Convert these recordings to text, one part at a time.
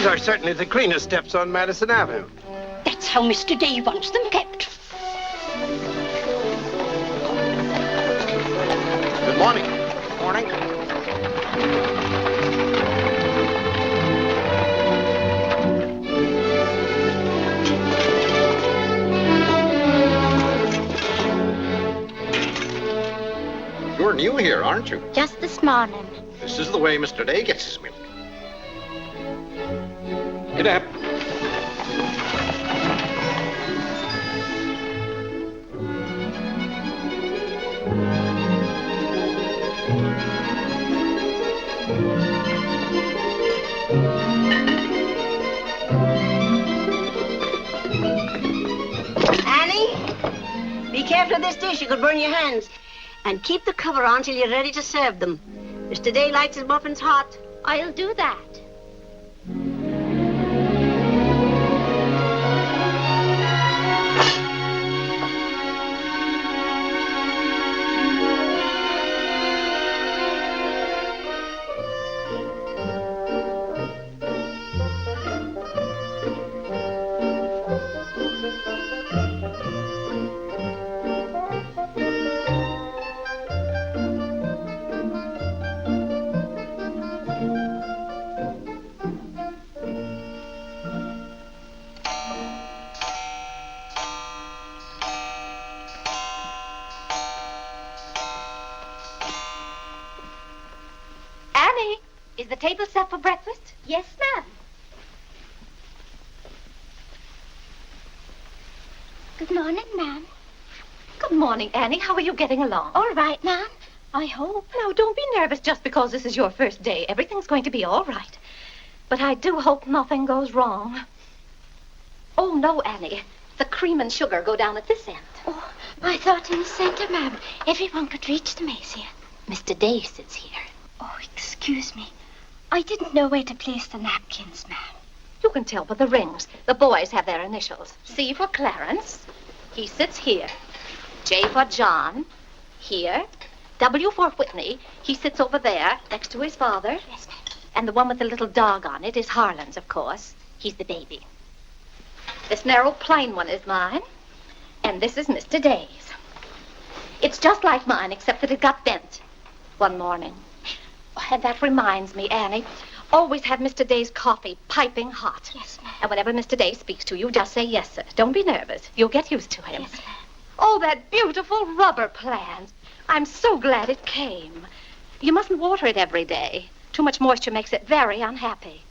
These are certainly the cleanest steps on Madison Avenue. That's how Mr. Day wants them kept. Good morning. Morning. You're new here, aren't you? Just this morning. This is the way Mr. Day gets his milk. Get up. Annie, be careful of this dish. You could burn your hands. And keep the cover on till you're ready to serve them. Mr. Day likes his muffins hot. I'll do that. Annie, is the table set for breakfast? Yes, ma'am. Good morning, ma'am. Good morning, Annie. How are you getting along? All right, ma'am. I hope. Now, don't be nervous just because this is your first day. Everything's going to be all right. But I do hope nothing goes wrong. Oh, no, Annie. The cream and sugar go down at this end. Oh, I thought in the center, ma'am. Everyone could reach them easier. Mr. Day sits here. Oh, excuse me. I didn't know where to place the napkins, ma'am. You can tell by the rings. The boys have their initials. C for Clarence. He sits here. J for John. Here. W for Whitney. He sits over there, next to his father. Yes, ma'am. And the one with the little dog on it is Harlan's, of course. He's the baby. This narrow, plain one is mine. And this is Mr. Day's. It's just like mine, except that it got bent one morning. Oh, and that reminds me, Annie, always have Mr. Day's coffee piping hot. Yes, ma'am. And whenever Mr. Day speaks to you, just say yes, sir. Don't be nervous. You'll get used to him. Yes, ma'am. Oh, that beautiful rubber plant. I'm so glad it came. You mustn't water it every day. Too much moisture makes it very unhappy.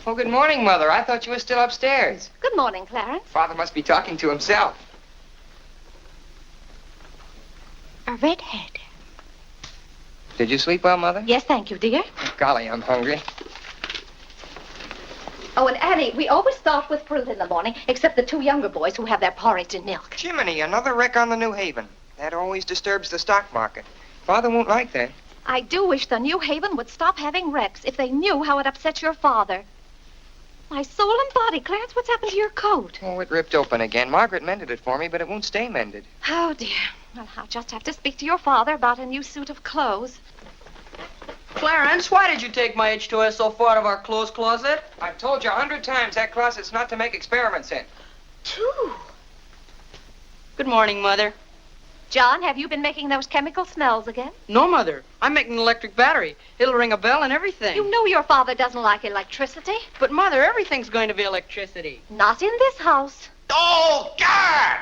Oh, good morning, Mother. I thought you were still upstairs. Good morning, Clarence. Father must be talking to himself. A redhead. Did you sleep well, Mother? Yes, thank you, dear. Golly, I'm hungry. Oh, and Annie, we always start with fruit in the morning, except the two younger boys who have their porridge and milk. Jiminy, another wreck on the New Haven. That always disturbs the stock market. Father won't like that. I do wish the New Haven would stop having wrecks if they knew how it upsets your father. My soul and body, Clarence, what's happened to your coat? Oh, it ripped open again. Margaret mended it for me, but it won't stay mended. Oh, dear. Well, I'll just have to speak to your father about a new suit of clothes. Clarence, why did you take my H2S so far out of our clothes closet? I've told you 100 times that closet's not to make experiments in. Two. Good morning, Mother. John, have you been making those chemical smells again? No, Mother. I'm making an electric battery. It'll ring a bell and everything. You know your father doesn't like electricity. But, Mother, everything's going to be electricity. Not in this house. Oh, God!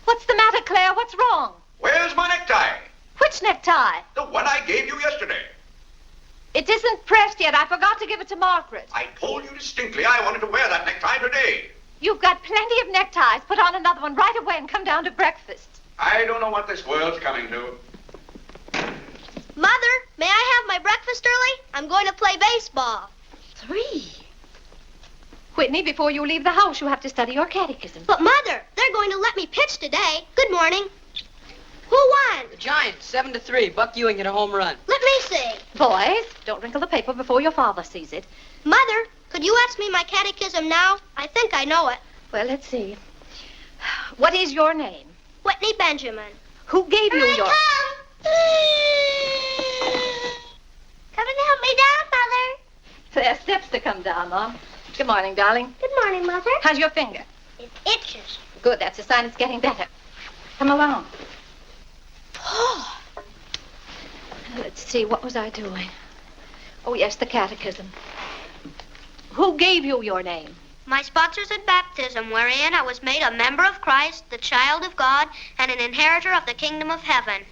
What's the matter, Claire? What's wrong? Where's my necktie? Which necktie? The one I gave you yesterday. It isn't pressed yet. I forgot to give it to Margaret. I told you distinctly I wanted to wear that necktie today. You've got plenty of neckties. Put on another one right away and come down to breakfast. I don't know what this world's coming to. Mother, may I have my breakfast early? I'm going to play baseball. 3. Whitney, before you leave the house, you have to study your catechism. But, Mother, they're going to let me pitch today. Good morning. Who won? The Giants, 7-3. Buck Ewing hit a home run. Let me see. Boys, don't wrinkle the paper before your father sees it. Mother, could you ask me my catechism now? I think I know it. Well, let's see. What is your name? Whitney Benjamin. Who gave you your... Come and help me down, Mother. Claire steps to come down, Mom. Good morning, darling. Good morning, Mother. How's your finger? It itches. Good, that's a sign it's getting better. Come along. Oh, Let's see, what was I doing? Oh, yes, the catechism. Who gave you your name? my sponsors in baptism, wherein I was made a member of Christ, the child of God, and an inheritor of the kingdom of heaven.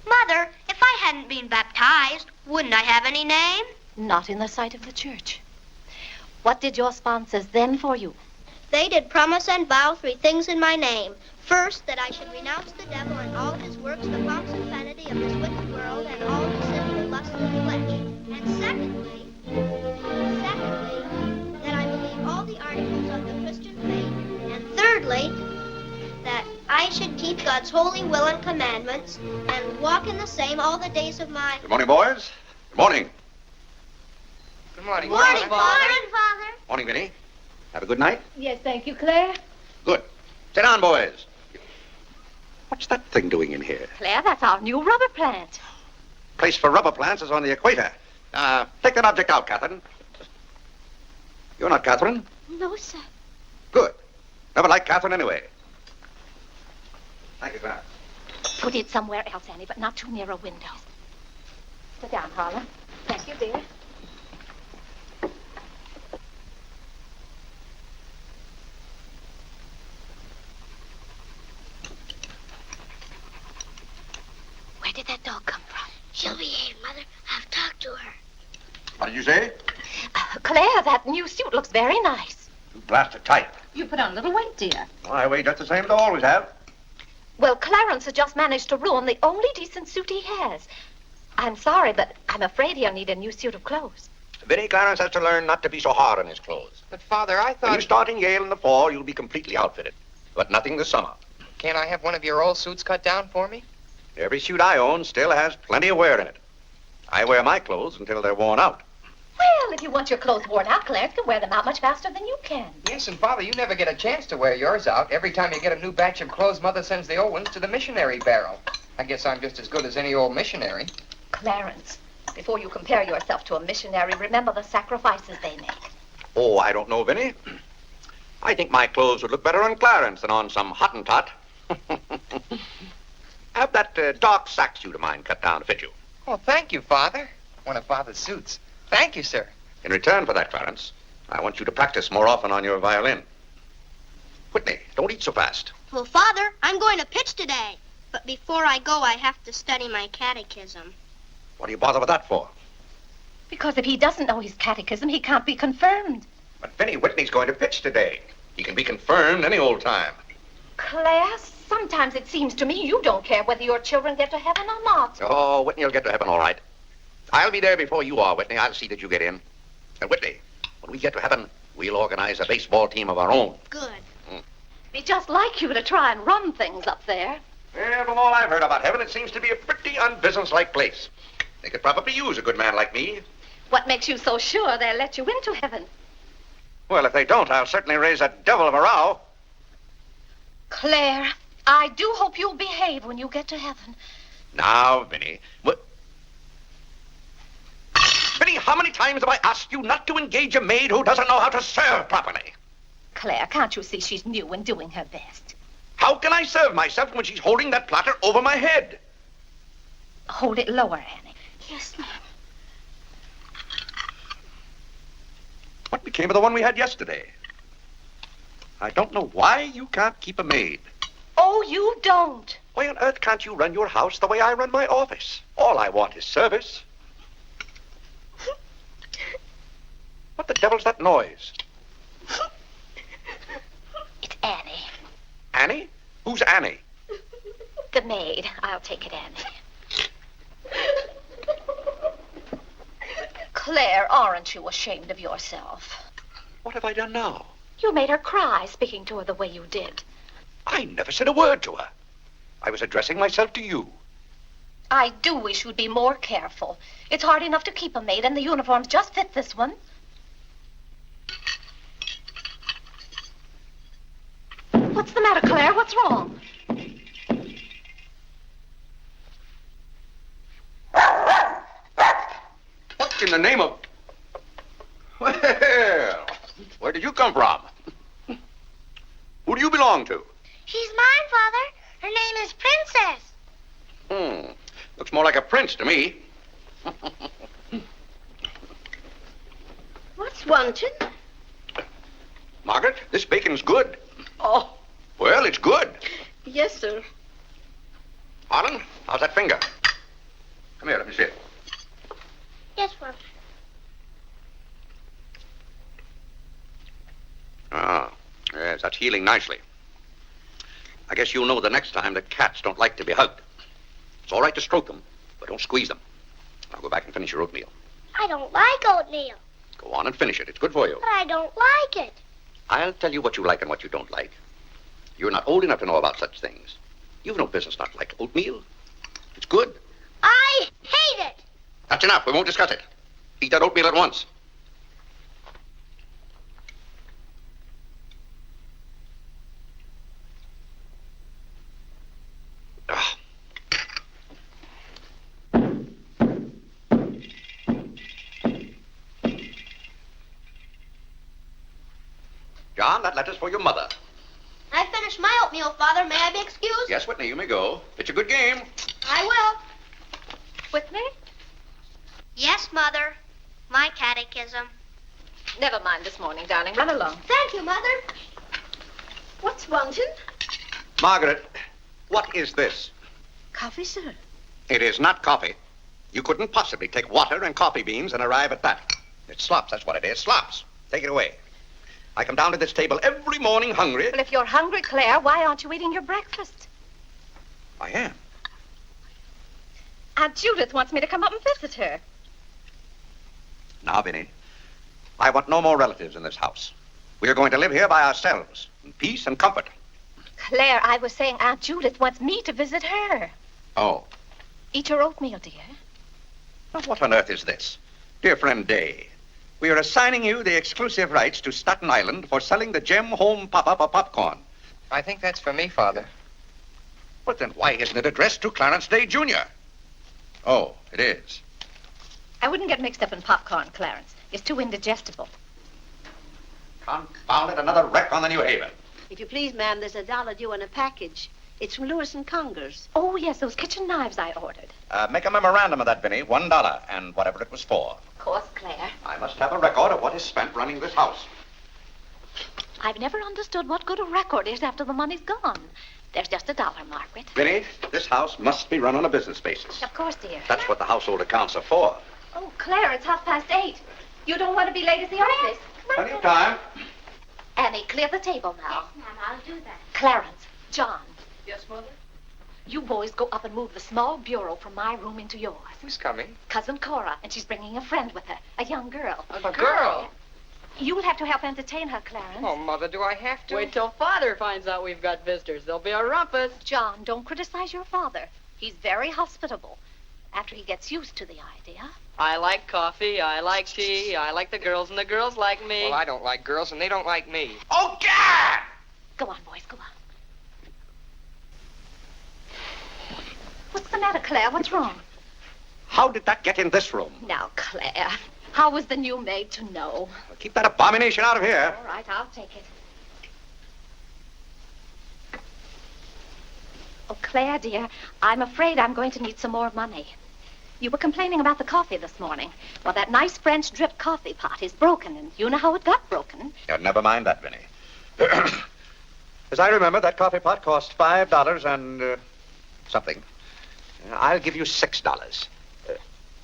Mother, if I hadn't been baptized, wouldn't I have any name? Not in the sight of the church. What did your sponsors then for you? They did promise and vow 3 things in my name. First, that I should renounce the devil and all his works, the pomps and vanity of this wicked world, and all the sinful lust of the flesh. And secondly, that I believe all the articles of the Christian faith. And thirdly, that I should keep God's holy will and commandments and walk in the same all the days of my... Good morning, boys. Good morning. Good morning. Morning, Father. Father. Morning, Vinny. Have a good night? Yes, thank you, Claire. Good. Sit down, boys. What's that thing doing in here? Claire, that's our new rubber plant. Place for rubber plants is on the equator. Take that object out, Catherine. You're not Catherine? No, sir. Good. Never liked Catherine anyway. Thank you, Clarence. Put it somewhere else, Annie, but not too near a window. Sit down, Harlan. Thank you, dear. Where did that dog come from? She'll behave, Mother. I've talked to her. What did you say? Claire, that new suit looks very nice. You blasted tight. You put on a little weight, dear. I weigh just the same as I always have. Well, Clarence has just managed to ruin the only decent suit he has. I'm sorry, but I'm afraid he'll need a new suit of clothes. Vinny, Clarence has to learn not to be so hard on his clothes. But, Father, I When you thought... start in Yale in the fall, you'll be completely outfitted. But nothing this summer. Can't I have one of your old suits cut down for me? Every suit I own still has plenty of wear in it. I wear my clothes until they're worn out. Well, if you want your clothes worn out, Clarence can wear them out much faster than you can. Yes, and, Father, you never get a chance to wear yours out. Every time you get a new batch of clothes, Mother sends the old ones to the missionary barrel. I guess I'm just as good as any old missionary. Clarence, before you compare yourself to a missionary, remember the sacrifices they make. Oh, I don't know, Vinny. I think my clothes would look better on Clarence than on some Hottentot. Have that dark sack suit of mine cut down to fit you. Oh, thank you, Father. One of Father's suits. Thank you, sir. In return for that, Clarence, I want you to practice more often on your violin. Whitney, don't eat so fast. Well, Father, I'm going to pitch today. But before I go, I have to study my catechism. What do you bother with that for? Because if he doesn't know his catechism, he can't be confirmed. But Vinny, Whitney's going to pitch today. He can be confirmed any old time. Claire, sometimes it seems to me you don't care whether your children get to heaven or not. Oh, Whitney will get to heaven all right. I'll be there before you are, Whitney. I'll see that you get in. And Whitney, when we get to heaven, we'll organize a baseball team of our own. Good. Be just like you to try and run things up there. Well, from all I've heard about heaven, it seems to be a pretty unbusinesslike place. They could probably use a good man like me. What makes you so sure they'll let you into heaven? Well, if they don't, I'll certainly raise a devil of a row. Claire, I do hope you'll behave when you get to heaven. Now, Vinny, Vinny, how many times have I asked you not to engage a maid who doesn't know how to serve properly? Claire, can't you see she's new and doing her best? How can I serve myself when she's holding that platter over my head? Hold it lower, Annie. Yes, Mom. What became of the one we had yesterday? I don't know why you can't keep a maid. Oh, you don't. Why on earth can't you run your house the way I run my office? All I want is service. What the devil's that noise? It's Annie. Annie? Who's Annie? The maid. I'll take it, Annie. Claire, aren't you ashamed of yourself? What have I done now? You made her cry speaking to her the way you did. I never said a word to her. I was addressing myself to you. I do wish you'd be more careful. It's hard enough to keep a maid, and the uniforms just fit this one. What's the matter, Claire? What's wrong? What in the name of... Well, where did you come from? Who do you belong to? She's mine, Father. Her name is Princess. Looks more like a prince to me. What's wanted? Margaret, this bacon's good. Oh, Well, it's good. yes, sir. Harlan, how's that finger? Come here, let me see it. Yes, Father. Ah, yes, that's healing nicely. I guess you'll know the next time that cats don't like to be hugged. It's all right to stroke them, but don't squeeze them. Now go back and finish your oatmeal. I don't like oatmeal, Go on and finish it. It's good for you. but I don't like it. I'll tell you what you like and what you don't like. You're not old enough to know about such things. You've no business not to like oatmeal. It's good. I hate it. That's enough. We won't discuss it. Eat that oatmeal at once. Ah. John, that letter's for your mother. I finished my oatmeal, Father. May I be excused? Yes, Whitney, you may go. It's a good game. I will. Whitney? Yes, Mother. My catechism. Never mind this morning, darling. Run along. Thank you, Mother. What's wanted? Margaret, what is this? Coffee, sir. It is not coffee. You couldn't possibly take water and coffee beans and arrive at that. It's slops, that's what it is. Slops. Take it away. I come down to this table every morning hungry. Well, if you're hungry, Claire, why aren't you eating your breakfast? I am. Aunt Judith wants me to come up and visit her. Now, Vinny, I want no more relatives in this house. We are going to live here by ourselves, in peace and comfort. Claire, I was saying Aunt Judith wants me to visit her. Oh. Eat your oatmeal, dear. Now, what on earth is this? Dear friend Day, we are assigning you the exclusive rights to Staten Island for selling the Gem Home Pop-Up of popcorn. I think that's for me, Father. But then why isn't it addressed to Clarence Day, Jr.? Oh, it is. I wouldn't get mixed up in popcorn, Clarence. It's too indigestible. Confound it, another wreck on the New Haven. If you please, ma'am, there's $1 due on a package. It's from Lewis and Congers. Oh, yes, those kitchen knives I ordered. Make a memorandum of that, Vinny. $1, and whatever it was for. Of course, Claire. I must have a record of what is spent running this house. I've never understood what good a record is after the money's gone. There's just $1, Margaret. Vinny, this house must be run on a business basis. Of course, dear. That's what the household accounts are for. Oh, Claire, it's 8:30. You don't want to be late at the office. Plenty of time. Annie, clear the table now. Yes, Ma'am, I'll do that. Clarence, John, Yes, Mother? you boys go up and move the small bureau from my room into yours. Who's coming? Cousin Cora, and she's bringing a friend with her, a young girl. A girl? You'll have to help entertain her, Clarence. Oh, Mother, do I have to? Wait till Father finds out we've got visitors. There'll be a rumpus. John, don't criticize your father. He's very hospitable. After he gets used to the idea. I like coffee, I like tea, I like the girls, and the girls like me. Well, I don't like girls, and they don't like me. Oh, God! Go on, boys, go on. What's the matter, Claire? What's wrong? How did that get in this room? Now, Claire, how was the new maid to know? Well, keep that abomination out of here. All right, I'll take it. Oh, Claire, dear, I'm afraid I'm going to need some more money. You were complaining about the coffee this morning. Well, that nice French drip coffee pot is broken, and you know how it got broken. Yeah, never mind that, Vinny. As I remember, that coffee pot cost $5 and something. I'll give you $6.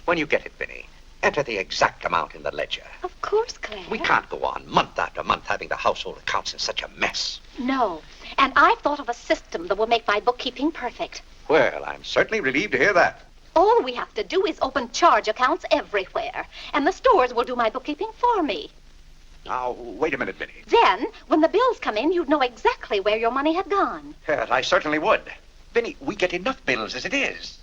When you get it, Vinny, enter the exact amount in the ledger. Of course, Claire. We can't go on month after month having the household accounts in such a mess. No, and I've thought of a system that will make my bookkeeping perfect. Well, I'm certainly relieved to hear that. All we have to do is open charge accounts everywhere, and the stores will do my bookkeeping for me. Now, wait a minute, Vinny. Then, when the bills come in, you'd know exactly where your money had gone. Yes, I certainly would. Vinny, we get enough bills as it is.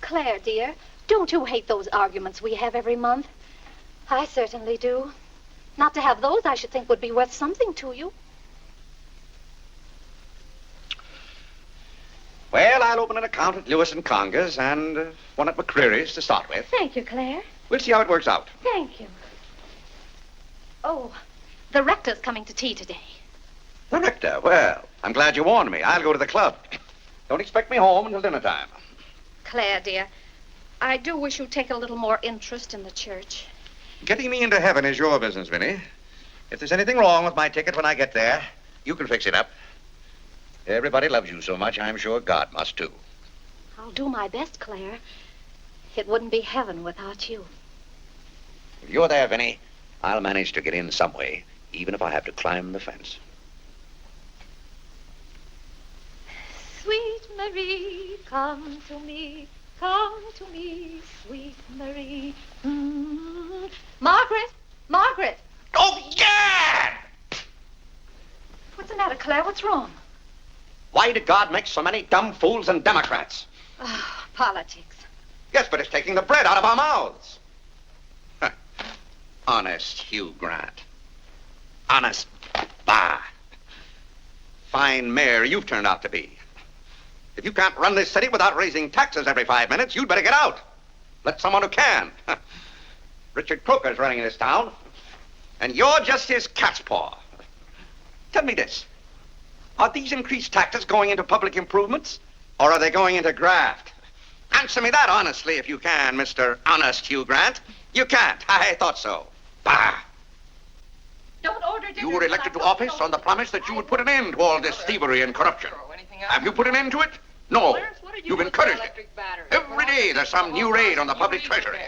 Claire, dear, don't you hate those arguments we have every month? I certainly do. Not to have those, I should think, would be worth something to you. Well, I'll open an account at Lewis and Congers and one at McCreary's to start with. Thank you, Claire. We'll see how it works out. Thank you. Oh, the rector's coming to tea today. The rector? Well, I'm glad you warned me. I'll go to the club. Don't expect me home until dinner time. Claire, dear, I do wish you'd take a little more interest in the church. Getting me into heaven is your business, Vinny. If there's anything wrong with my ticket when I get there, you can fix it up. Everybody loves you so much, I'm sure God must too. I'll do my best, Claire. It wouldn't be heaven without you. If you're there, Vinny, I'll manage to get in some way, even if I have to climb the fence. Sweet Marie, come to me, sweet Marie. Margaret! Margaret! Oh, yeah! What's the matter, Claire? What's wrong? Why did God make so many dumb fools and Democrats? Oh, politics. Yes, but it's taking the bread out of our mouths. Huh. Honest Hugh Grant. Honest, bah. Fine mayor you've turned out to be. If you can't run this city without raising taxes every 5 minutes, you'd better get out. Let someone who can. Richard Croker's running this town, and you're just his cat's paw. Tell me this. Are these increased taxes going into public improvements, or are they going into graft? Answer me that honestly if you can, Mr. Honest Hugh Grant. You can't. I thought so. Bah. Don't order dinner. You were elected to office on the promise that you would put an end to all this thievery and corruption. Have you put an end to it? No. You've encouraged it. Every day there's some new raid on the public treasury.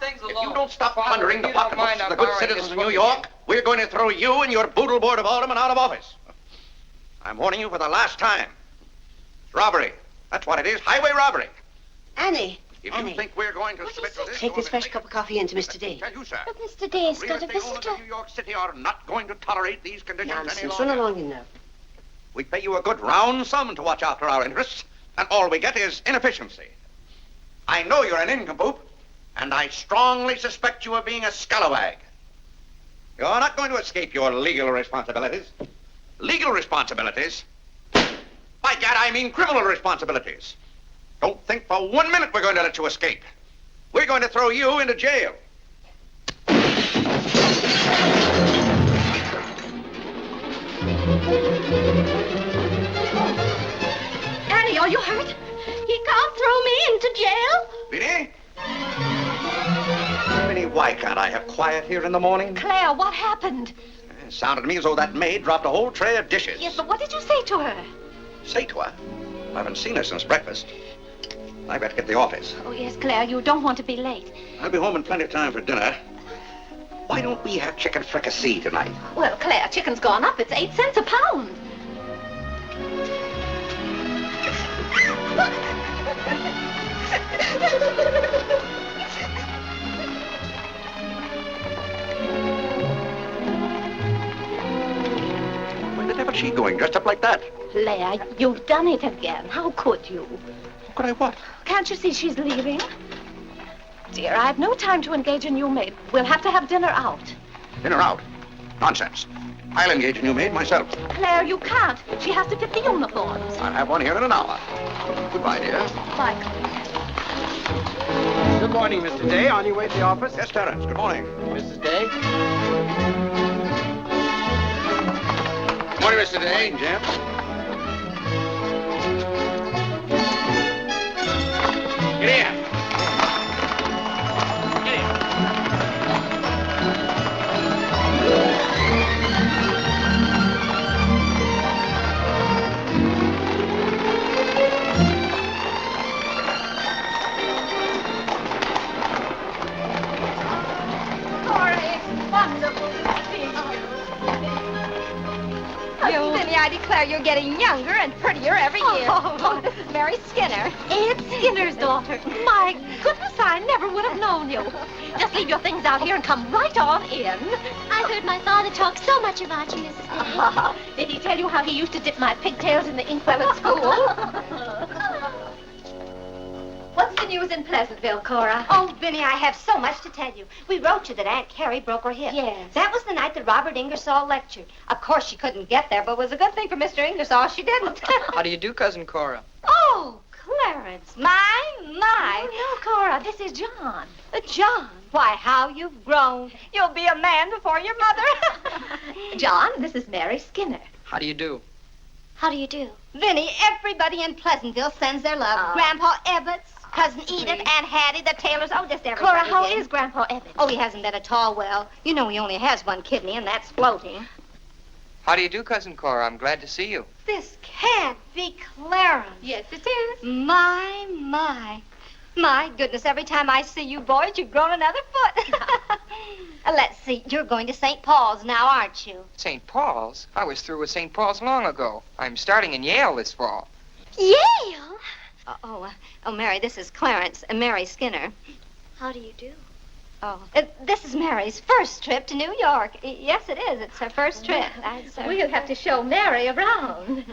If you don't stop plundering the pocketbooks of the good citizens of New York, we're going to throw you and your boodle board of aldermen out of office. I'm warning you for the last time. It's robbery. That's what it is. Highway robbery. Annie. If Annie. you think we're going to submit to this... Take this fresh cup of coffee into Mr. Day. Tell you, sir. But Mr. Day's Real got a estate owners visitor. of New York City are not going to tolerate these conditions any Nonsense. longer. Run along in now. We pay you a good round sum to watch after our interests, and all we get is inefficiency. I know you're an nincompoop, and I strongly suspect you of being a scalawag. You're not going to escape your legal responsibilities. Legal responsibilities? By gad, I mean criminal responsibilities. Don't think for 1 minute we're going to let you escape. We're going to throw you into jail. Annie, are you hurt? He can't throw me into jail. Vinny? Vinny, why can't I have quiet here in the morning? Claire, what happened? It sounded to me as though that maid dropped a whole tray of dishes. Yes, but what did you say to her? Say to her? I haven't seen her since breakfast. I better get to the office. Oh, yes, Claire, you don't want to be late. I'll be home in plenty of time for dinner. Why don't we have chicken fricassee tonight? Well, Claire, chicken's gone up. It's 8 cents a pound. Where the devil's she going, dressed up like that? Claire, you've done it again. How could you? How could I what? Can't you see she's leaving? Dear, I've no time to engage a new maid. We'll have to have dinner out. Dinner out? Nonsense. I'll engage a new maid myself. Claire, you can't. She has to fit the uniforms. I'll have one here in an hour. Goodbye, dear. Bye, Claire. Good morning, Mr. Day. On your way to the office? Yes, Terence. Good morning. Mrs. Day? Good morning, Mr. Day. Morning, Jim. Get here. Get here. Vinny, I declare you're getting younger and prettier every year. Oh, this is Mary Skinner. It's Skinner's daughter. My goodness, I never would have known you. Just leave your things out here and come right on in. I heard my father talk so much about you, Mrs. Day. Did he tell you how he used to dip my pigtails in the inkwell at school? What's the news in Pleasantville, Cora? Oh, Vinny, I have so much to tell you. We wrote you that Aunt Carrie broke her hip. Yes. That was the night that Robert Ingersoll lectured. Of course, she couldn't get there, but it was a good thing for Mr. Ingersoll she didn't. How do you do, Cousin Cora? Oh, Claire. Clarence. My. Oh, no, Cora, this is John. John, why, how you've grown. You'll be a man before your mother. John, this is Mary Skinner. How do you do? How do you do? Vinny, everybody in Pleasantville sends their love. Grandpa Ebbets, Cousin Edith, Aunt Hattie, the Taylors, just everybody. Cora, how did. is Grandpa Evans? Oh, he hasn't been at all well. You know he only has one kidney, and that's floating. How do you do, Cousin Cora? I'm glad to see you. This can't be Clarence. Yes, it is. My. My goodness, every time I see you boys, you've grown another foot. Let's see, you're going to St. Paul's now, aren't you? St. Paul's? I was through with St. Paul's long ago. I'm starting in Yale this fall. Yale? Mary, this is Clarence and Mary Skinner. How do you do? This is Mary's first trip to New York. Yes, it is. It's her first trip. We'll have to show Mary around.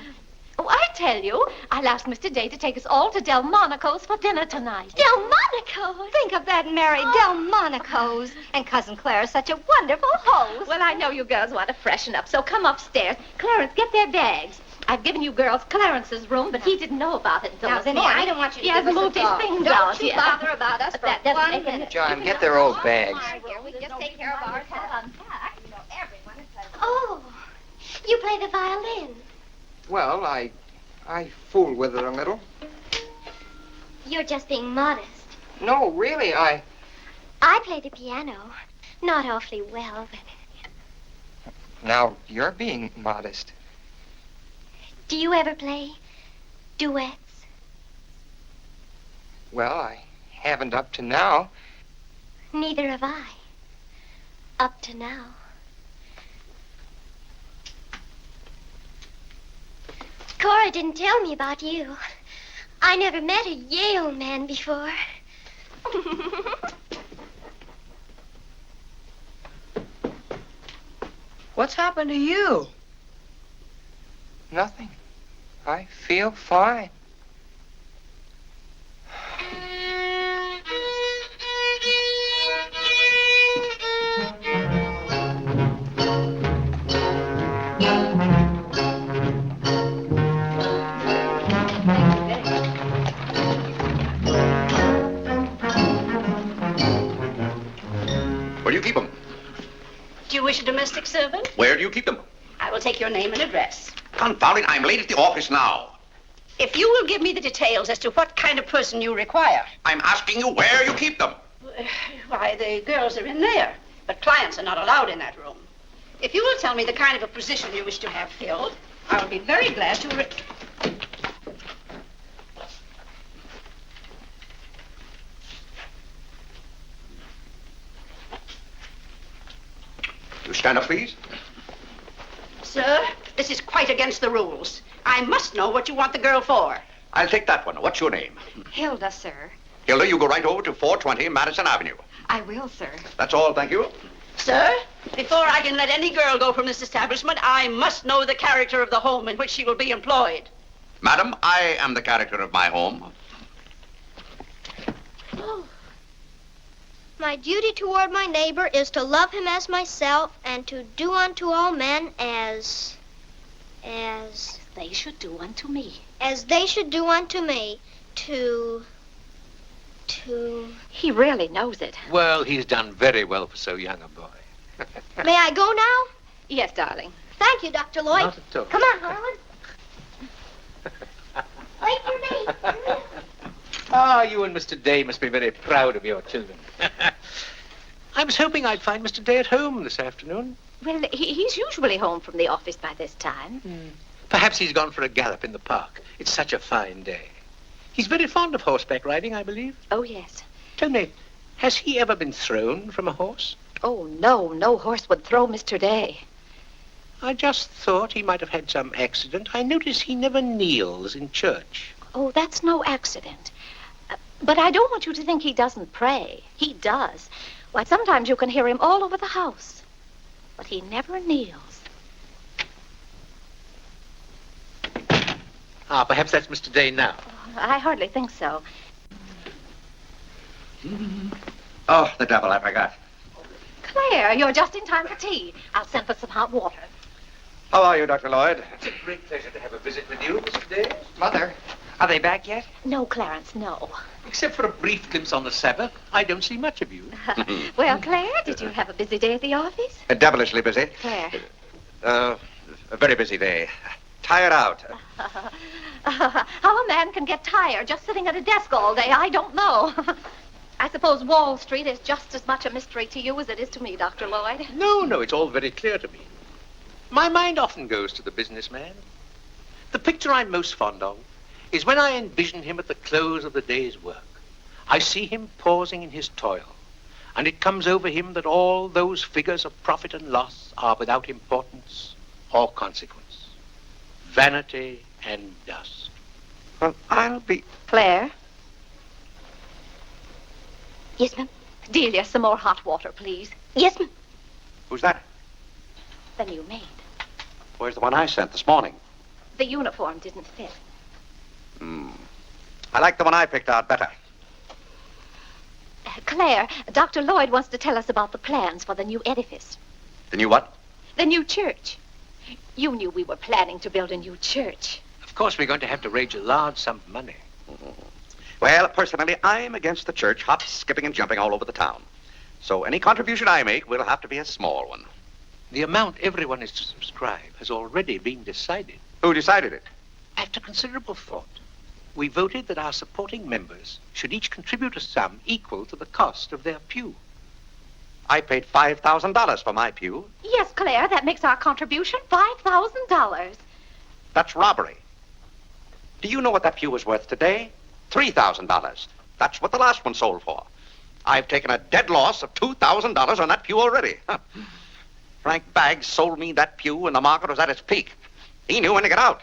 Oh, I tell you, I'll ask Mr. Day to take us all to Delmonico's for dinner tonight. Delmonico's? Think of that, Mary, Delmonico's. And Cousin Clara's such a wonderful host. Well, I know you girls want to freshen up, so come upstairs. Clarence, get their bags. I've given you girls Clarence's room, but he didn't know about it until Now, this Vinny, morning. I don't want you to He hasn't moved his things out Don't you yet. bother about us But for that doesn't 1 make any- minute. John, get their old bags. Here, we just take care of ourselves. You know, everyone is pleasant. Oh, you play the violin. Well, I fool with it a little. You're just being modest. No, really, I play the piano. Not awfully well, but... Now, you're being modest. Do you ever play duets? Well, I haven't up to now. Neither have I. Up to now. Cora didn't tell me about you. I never met a Yale man before. What's happened to you? Nothing. I feel fine. Where do you keep them? Do you wish a domestic servant? Where do you keep them? I will take your name and address. Confound it, I'm late at the office now. If you will give me the details as to what kind of person you require. I'm asking you where you keep them. Why, the girls are in there, but clients are not allowed in that room. If you will tell me the kind of a position you wish to have filled, I will be very glad to... You stand up, please. Sir, this is quite against the rules. I must know what you want the girl for. I'll take that one. What's your name? Hilda, sir. Hilda, you go right over to 420 Madison Avenue. I will, sir. That's all, thank you. Sir, before I can let any girl go from this establishment, I must know the character of the home in which she will be employed. Madam, I am the character of my home. My duty toward my neighbor is to love him as myself and to do unto all men as They should do unto me. they should do unto me. He really knows it. Well, he's done very well for so young a boy. May I go now? Yes, darling. Thank you, Dr. Lloyd. Not at all. Come on, Harlan. Wait for me. Ah, you and Mr. Day must be very proud of your children. I was hoping I'd find Mr. Day at home this afternoon. Well, he's usually home from the office by this time. Perhaps he's gone for a gallop in the park. It's such a fine day. He's very fond of horseback riding, I believe. Oh, yes. Tell me, has he ever been thrown from a horse? Oh, no horse would throw Mr. Day. I just thought he might have had some accident. I notice he never kneels in church. Oh, that's no accident. But I don't want you to think he doesn't pray. He does. Why, sometimes you can hear him all over the house. But he never kneels. Ah, perhaps that's Mr. Day now. I hardly think so. Oh, the devil, I forgot. Claire, you're just in time for tea. I'll send for some hot water. How are you, Dr. Lloyd? It's a great pleasure to have a visit with you, Mr. Day. Mother, Are they back yet? No, Clarence, no. Except for a brief glimpse on the Sabbath, I don't see much of you. Well, Claire, did you have a busy day at the office? Devilishly busy. Claire. A very busy day. Tired out. How a man can get tired just sitting at a desk all day, I don't know. I suppose Wall Street is just as much a mystery to you as it is to me, Dr. Lloyd. No, it's all very clear to me. My mind often goes to the businessman. The picture I'm most fond of is when I envision him at the close of the day's work. I see him pausing in his toil, and it comes over him that all those figures of profit and loss are without importance or consequence. Vanity and dust. Well, I'll be... Claire? Yes, ma'am. Delia, some more hot water, please. Yes, ma'am. Who's that? The new maid. Where's the one I sent this morning? The uniform didn't fit. I like the one I picked out better. Claire, Dr. Lloyd wants to tell us about the plans for the new edifice. The new what? The new church. You knew we were planning to build a new church. Of course, we're going to have to raise a large sum of money. Well, personally, I'm against the church hopping, skipping, and jumping all over the town. So any contribution I make will have to be a small one. The amount everyone is to subscribe has already been decided. Who decided it? After considerable thought, we voted that our supporting members should each contribute a sum equal to the cost of their pew. I paid $5,000 for my pew. Yes, Claire, that makes our contribution $5,000. That's robbery. Do you know what that pew was worth today? $3,000. That's what the last one sold for. I've taken a dead loss of $2,000 on that pew already. Frank Baggs sold me that pew when the market was at its peak. He knew when to get out.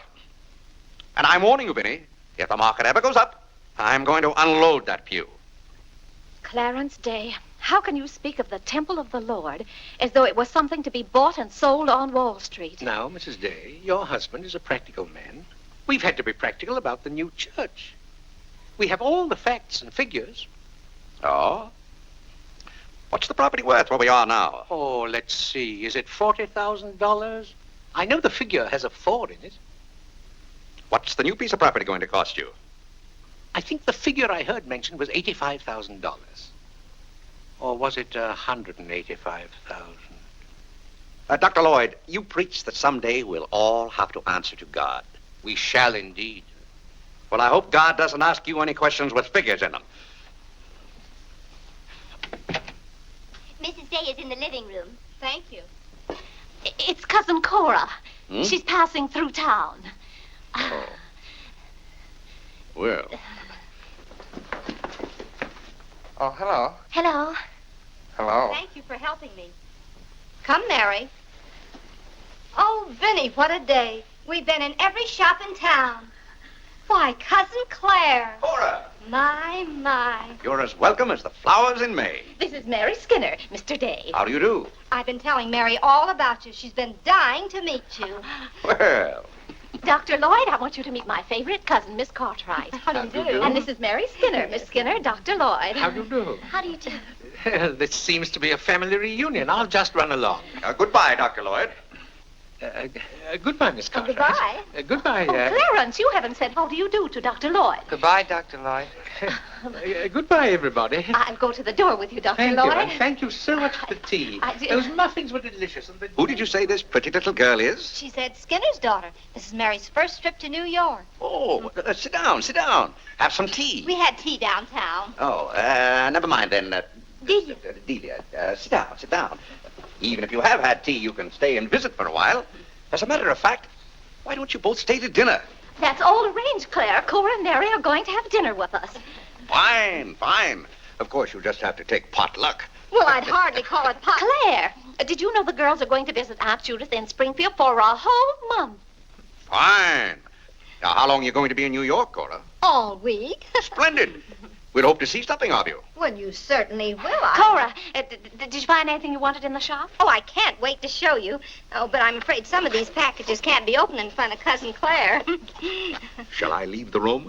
And I'm warning you, Vinny, if the market ever goes up, I'm going to unload that pew. Clarence Day, how can you speak of the temple of the Lord as though it was something to be bought and sold on Wall Street? Now, Mrs. Day, your husband is a practical man. We've had to be practical about the new church. We have all the facts and figures. Oh? What's the property worth where we are now? Oh, let's see. Is it $40,000? I know the figure has a 4 in it. What's the new piece of property going to cost you? I think the figure I heard mentioned was $85,000. Or was it $185,000? Dr. Lloyd, you preach that someday we'll all have to answer to God. We shall indeed. Well, I hope God doesn't ask you any questions with figures in them. Mrs. Day is in the living room. Thank you. It's Cousin Cora. Hmm? She's passing through town. Oh. Well. Oh, hello. Hello. Hello. Thank you for helping me. Come, Mary. Oh, Vinny, what a day. We've been in every shop in town. Why, Cousin Claire. Cora! My. You're as welcome as the flowers in May. This is Mary Skinner, Mr. Day. How do you do? I've been telling Mary all about you. She's been dying to meet you. Well, Dr. Lloyd, I want you to meet my favorite cousin, Miss Cartwright. How do you do? And this is Mary Skinner. Miss Skinner, Dr. Lloyd. How do you do? How do you do? This seems to be a family reunion. I'll just run along. goodbye, Dr. Lloyd. Goodbye, Miss Cartwright. goodbye. Goodbye. Oh, Clarence, you haven't said how do you do to Dr. Lloyd. Goodbye, Dr. Lloyd. Goodbye, everybody. I'll go to the door with you, Dr. Thank Lloyd. you, and thank you so much for the tea. Those muffins were delicious. And Who did you say this pretty little girl is? She said Skinner's daughter. This is Mary's first trip to New York. Oh, sit down, sit down. Have some tea. We had tea downtown. Oh, never mind then. Delia. Delia, sit down, sit down. Even if you have had tea, you can stay and visit for a while. As a matter of fact, why don't you both stay to dinner? That's all arranged, Claire. Cora and Mary are going to have dinner with us. Fine, fine. Of course, you just have to take potluck. Well, I'd hardly call it pot. Claire, did you know the girls are going to visit Aunt Judith in Springfield for a whole month? Fine. Now, how long are you going to be in New York, Cora? All week. Splendid. We'd hope to see something of you. Well, you certainly will. Cora, did you find anything you wanted in the shop? Oh, I can't wait to show you. Oh, but I'm afraid some of these packages can't be opened in front of Cousin Claire. Shall I leave the room?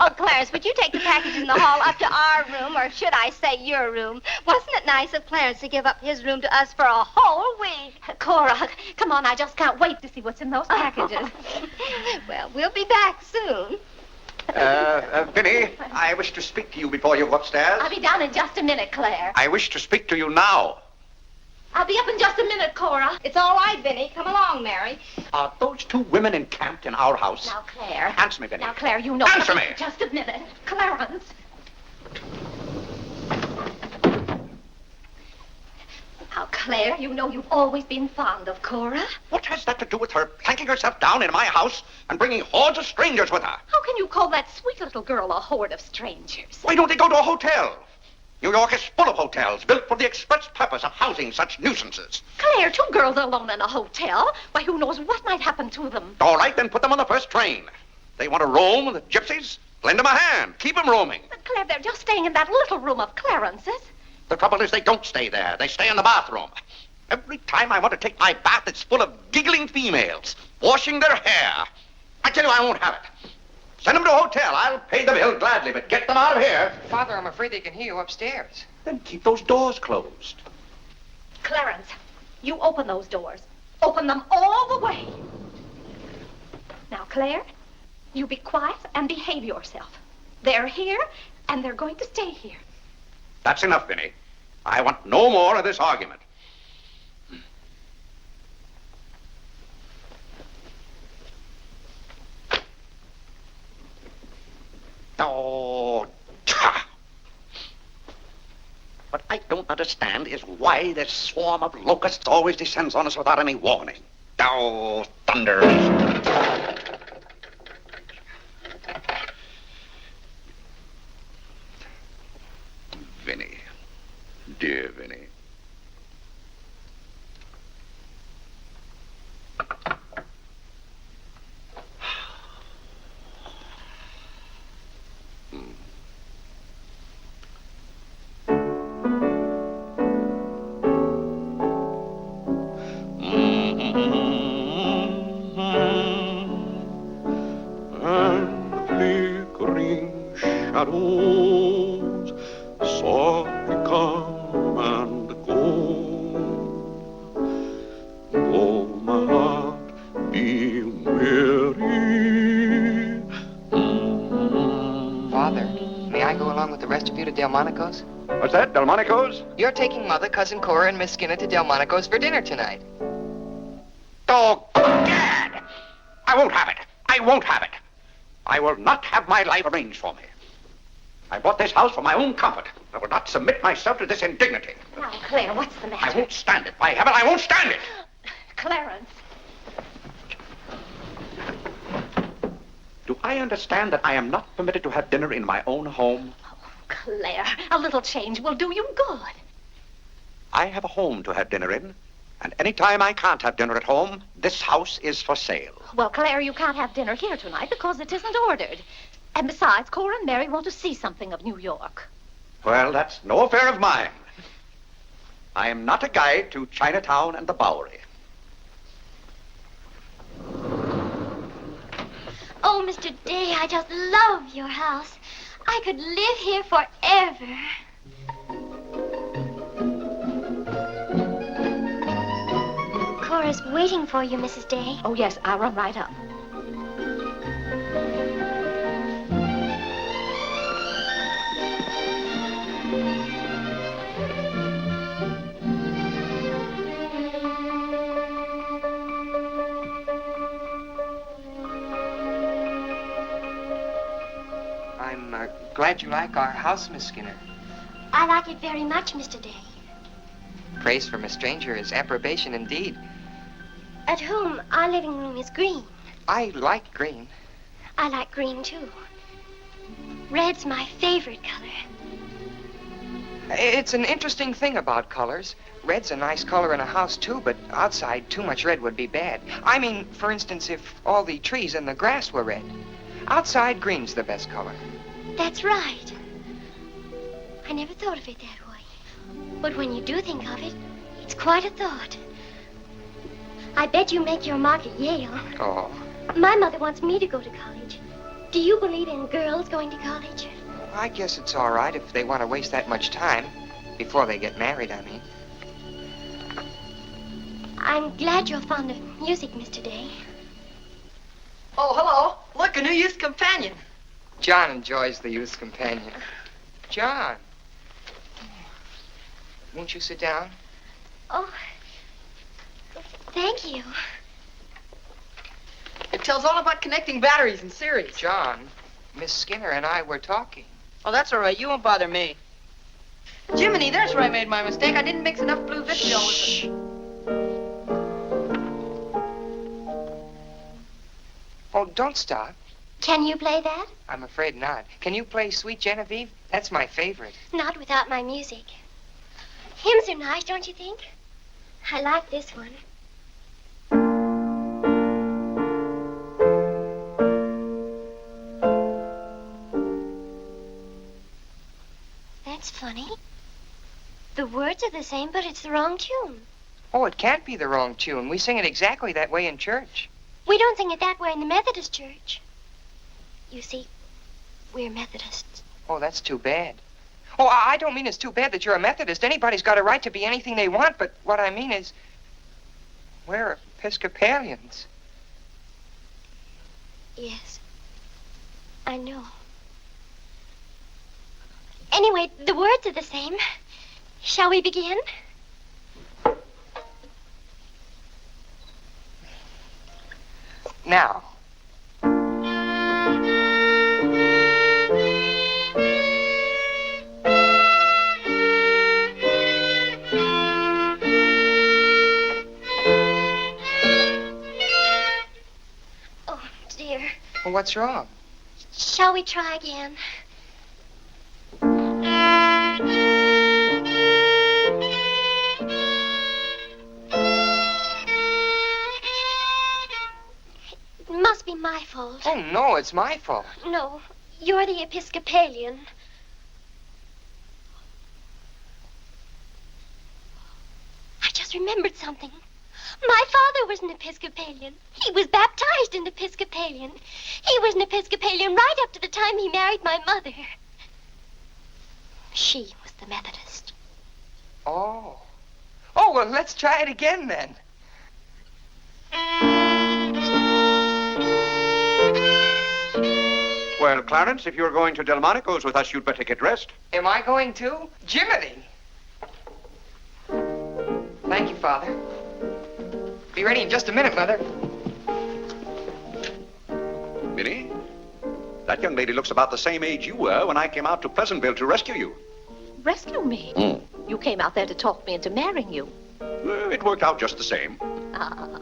Oh, Clarence, would you take the packages in the hall up to our room, or should I say your room? Wasn't it nice of Clarence to give up his room to us for a whole week? Cora, come on. I just can't wait to see what's in those packages. Well, we'll be back soon. Vinny, I wish to speak to you before you go upstairs. I'll be down in just a minute, Claire. I wish to speak to you now. I'll be up in just a minute, Cora. It's all right, Vinny. Come along, Mary. Are those two women encamped in our house? Now, Claire. Answer me, Vinny. Now, Claire, you know... Answer me! Just a minute. Clarence. Now, Claire, you know you've always been fond of Cora. What has that to do with her planking herself down in my house and bringing hordes of strangers with her? How can you call that sweet little girl a horde of strangers? Why don't they go to a hotel? New York is full of hotels built for the express purpose of housing such nuisances. Claire, two girls alone in a hotel? Why, who knows what might happen to them? All right, then put them on the first train. They want to roam with the gypsies? Lend them a hand. Keep them roaming. But, Claire, they're just staying in that little room of Clarence's. The trouble is they don't stay there. They stay in the bathroom. Every time I want to take my bath, it's full of giggling females, washing their hair. I tell you, I won't have it. Send them to a hotel. I'll pay the bill gladly, but get them out of here. Father, I'm afraid they can hear you upstairs. Then keep those doors closed. Clarence, you open those doors. Open them all the way. Now, Claire, you be quiet and behave yourself. They're here, and they're going to stay here. That's enough, Vinny. I want no more of this argument. Oh, tcha! What I don't understand is why this swarm of locusts always descends on us without any warning. Oh, thunders. Vinny. Dear Vinny. And flickering shadows softly come and go. Though my heart be weary. Father, may I go along with the rest of you to Delmonico's? What's that, Delmonico's? You're taking Mother, Cousin Cora, and Miss Skinner to Delmonico's for dinner tonight. Oh, Gad! I won't have it. I won't have it. I will not have my life arranged for me. I bought this house for my own comfort. I will not submit myself to this indignity. Now, Claire, what's the matter? I won't stand it. By heaven, I won't stand it. Clarence. Do I understand that I am not permitted to have dinner in my own home? Claire, a little change will do you good. I have a home to have dinner in, and any time I can't have dinner at home, this house is for sale. Well, Claire, you can't have dinner here tonight because it isn't ordered. And besides, Cora and Mary want to see something of New York. Well, that's no affair of mine. I am not a guide to Chinatown and the Bowery. Oh, Mr. Day, I just love your house. I could live here forever. Cora's waiting for you, Mrs. Day. Oh, yes, I'll run right up. I'm glad you like our house, Miss Skinner. I like it very much, Mr. Day. Praise from a stranger is approbation indeed. At home, our living room is green. I like green. I like green, too. Red's my favorite color. It's an interesting thing about colors. Red's a nice color in a house, too, but outside, too much red would be bad. I mean, for instance, if all the trees and the grass were red. Outside, green's the best color. That's right. I never thought of it that way. But when you do think of it, it's quite a thought. I bet you make your mark at Yale. Oh. My mother wants me to go to college. Do you believe in girls going to college? I guess it's all right if they want to waste that much time. Before they get married, I mean. I'm glad you're fond of music, Mr. Day. Oh, hello. Look, a new youth companion. John enjoys the youth's companion. John. Won't you sit down? Oh, thank you. It tells all about connecting batteries in series. John, Miss Skinner and I were talking. Oh, that's all right. You won't bother me. Jiminy, there's where I made my mistake. I didn't mix enough blue vitriol with it. Oh, don't stop. Can you play that? I'm afraid not. Can you play Sweet Genevieve? That's my favorite. Not without my music. Hymns are nice, don't you think? I like this one. That's funny. The words are the same, but it's the wrong tune. Oh, it can't be the wrong tune. We sing it exactly that way in church. We don't sing it that way in the Methodist church. You see, we're Methodists. Oh, that's too bad. Oh, I don't mean it's too bad that you're a Methodist. Anybody's got a right to be anything they want, but what I mean is, we're Episcopalians. Yes, I know. Anyway, the words are the same. Shall we begin? Now. Oh, dear. Well, what's wrong? Shall we try again? It must be my fault. Oh, no, it's my fault. No, you're the Episcopalian. I just remembered something. My father was an Episcopalian. He was baptized an Episcopalian. He was an Episcopalian right up to the time he married my mother. She was the Methodist. Oh. Oh, well, let's try it again then. Well, Clarence, if you're going to Delmonico's with us, you'd better get dressed. Am I going to? Jiminy! Thank you, Father. Be ready in just a minute, Mother. Minnie, that young lady looks about the same age you were when I came out to Pleasantville to rescue you. Rescue me? You came out there to talk me into marrying you. It worked out just the same. Ah.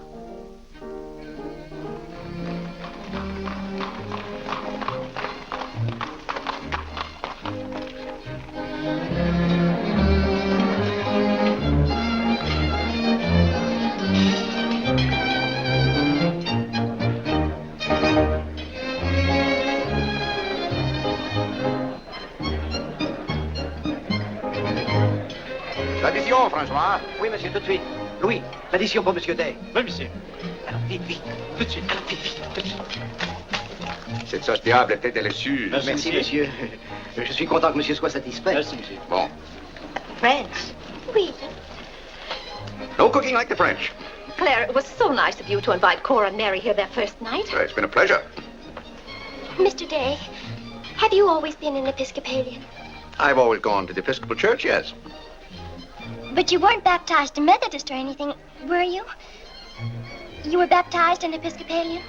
L'addition, François. Oui, monsieur, tout de suite. Louis, l'addition pour monsieur Day. Oui, monsieur. Alors, vite, vite. Tout de suite. Alors, vite, vite, tout de suite. Cette sauce diable était délicieuse. Merci, monsieur. Je suis content que monsieur soit satisfait. Merci, monsieur. Bon. French. Oui. No cooking like the French. Claire, it was so nice of you to invite Cora and Mary here their first night. It's been a pleasure. Mr. Day, have you always been an Episcopalian? I've always gone to the Episcopal Church, yes. But you weren't baptized a Methodist or anything, were you? You were baptized an Episcopalian?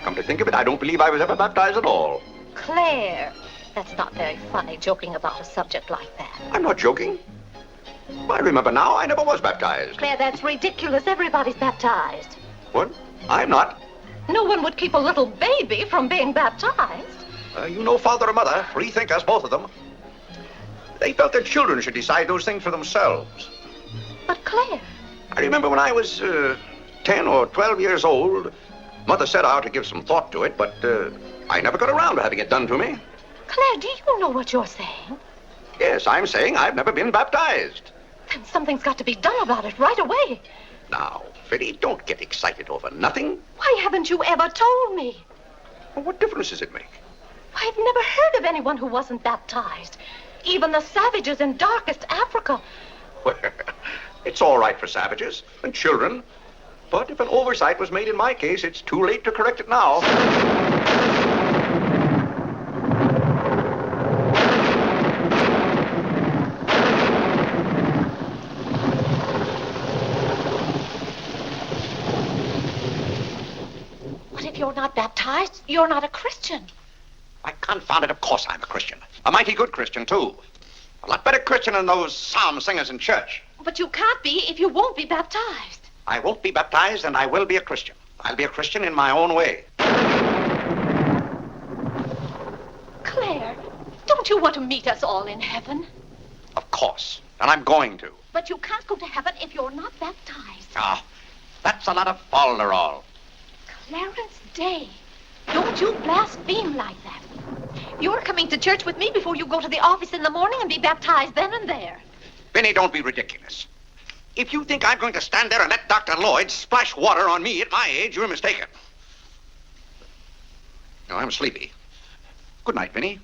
Come to think of it, I don't believe I was ever baptized at all. Claire, that's not very funny, joking about a subject like that. I'm not joking. I remember now, I never was baptized. Claire, that's ridiculous. Everybody's baptized. What? I'm not. No one would keep a little baby from being baptized. You know father or mother, free thinkers, both of them. They felt their children should decide those things for themselves. But Claire... I remember when I was 10 or 12 years old, Mother said I ought to give some thought to it, but I never got around to having it done to me. Claire, do you know what you're saying? Yes, I'm saying I've never been baptized. Then something's got to be done about it right away. Now, Fiddy, don't get excited over nothing. Why haven't you ever told me? Well, what difference does it make? I've never heard of anyone who wasn't baptized. Even the savages in darkest Africa. Well, It's all right for savages and children. But if an oversight was made in my case, it's too late to correct it now. But if you're not baptized, you're not a Christian. Why, confound it, of course I'm a Christian. A mighty good Christian, too. A lot better Christian than those psalm singers in church. But you can't be if you won't be baptized. I won't be baptized, and I will be a Christian. I'll be a Christian in my own way. Claire, don't you want to meet us all in heaven? Of course. And I'm going to. But you can't go to heaven if you're not baptized. Ah, that's a lot of folderol. Clarence Day, don't you blaspheme like that. You're coming to church with me before you go to the office in the morning and be baptized then and there. Benny, don't be ridiculous. If you think I'm going to stand there and let Dr. Lloyd splash water on me at my age, you're mistaken. No, I'm sleepy. Good night, Benny.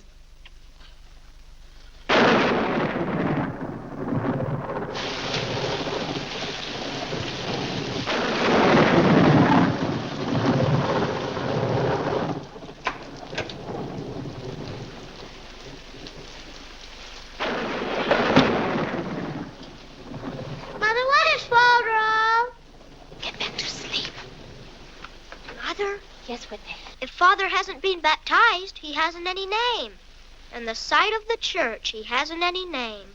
Yes, Whitney. If Father hasn't been baptized, he hasn't any name. In the sight of the church, he hasn't any name.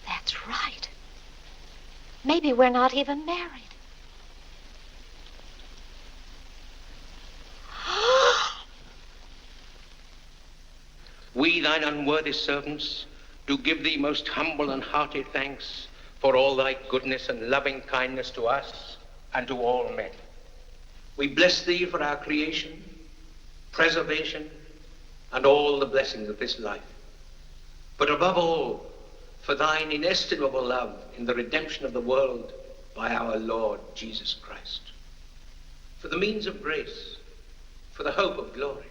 That's right. Maybe we're not even married. We, thine unworthy servants, do give thee most humble and hearty thanks for all thy goodness and loving kindness to us and to all men. We bless thee for our creation, preservation, and all the blessings of this life. But above all, for thine inestimable love in the redemption of the world by our Lord Jesus Christ. For the means of grace, for the hope of glory.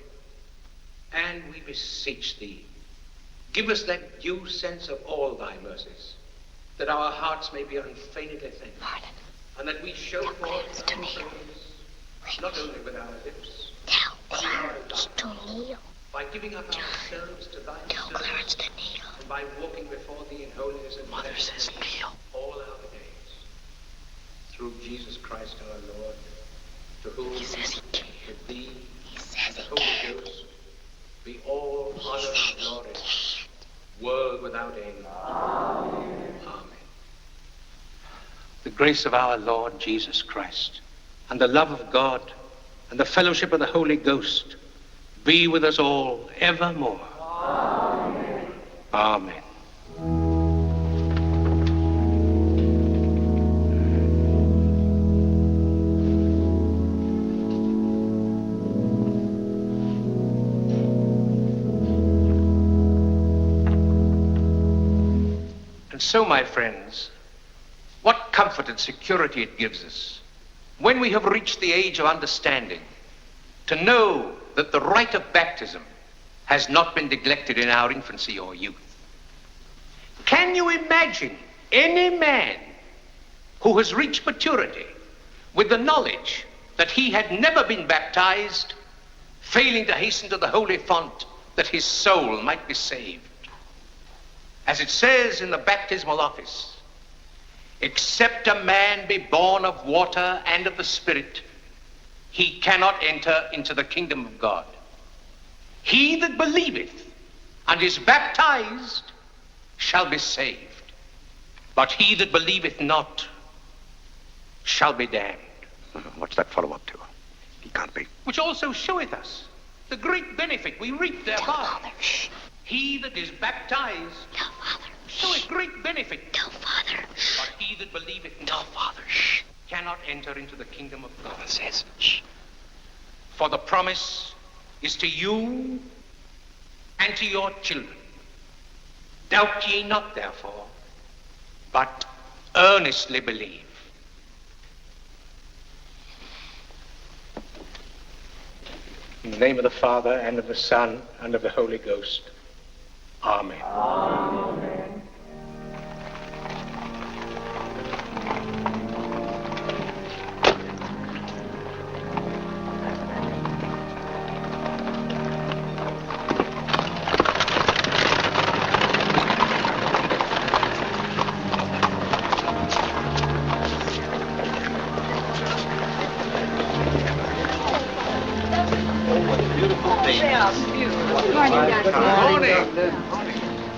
And we beseech thee, give us that due sense of all thy mercies, that our hearts may be unfeignedly thankful, and that we show forth thy praise, not only with our lips, but with our lives, by giving up ourselves to thy service, and by walking before thee in holiness and sanctity all our days. Through Jesus Christ our Lord, to whom, with thee, and the Holy Ghost, be all honor and glory, world without end. Amen. Amen. The grace of our Lord Jesus Christ, and the love of God, and the fellowship of the Holy Ghost be with us all evermore. Amen. Amen. And so, my friends, what comfort and security it gives us when we have reached the age of understanding to know that the rite of baptism has not been neglected in our infancy or youth. Can you imagine any man who has reached maturity with the knowledge that he had never been baptized, failing to hasten to the holy font that his soul might be saved? As it says in the baptismal office, except a man be born of water and of the Spirit, he cannot enter into the kingdom of God. He that believeth and is baptized shall be saved, but he that believeth not shall be damned. What's that follow up to? He can't be. Which also showeth us the great benefit we reap thereby. He that is baptized showeth great benefit. But he that believeth not cannot enter into the kingdom of God. Says, for the promise is to you and to your children. Doubt ye not, therefore, but earnestly believe. In the name of the Father, and of the Son, and of the Holy Ghost. Amen. Amen.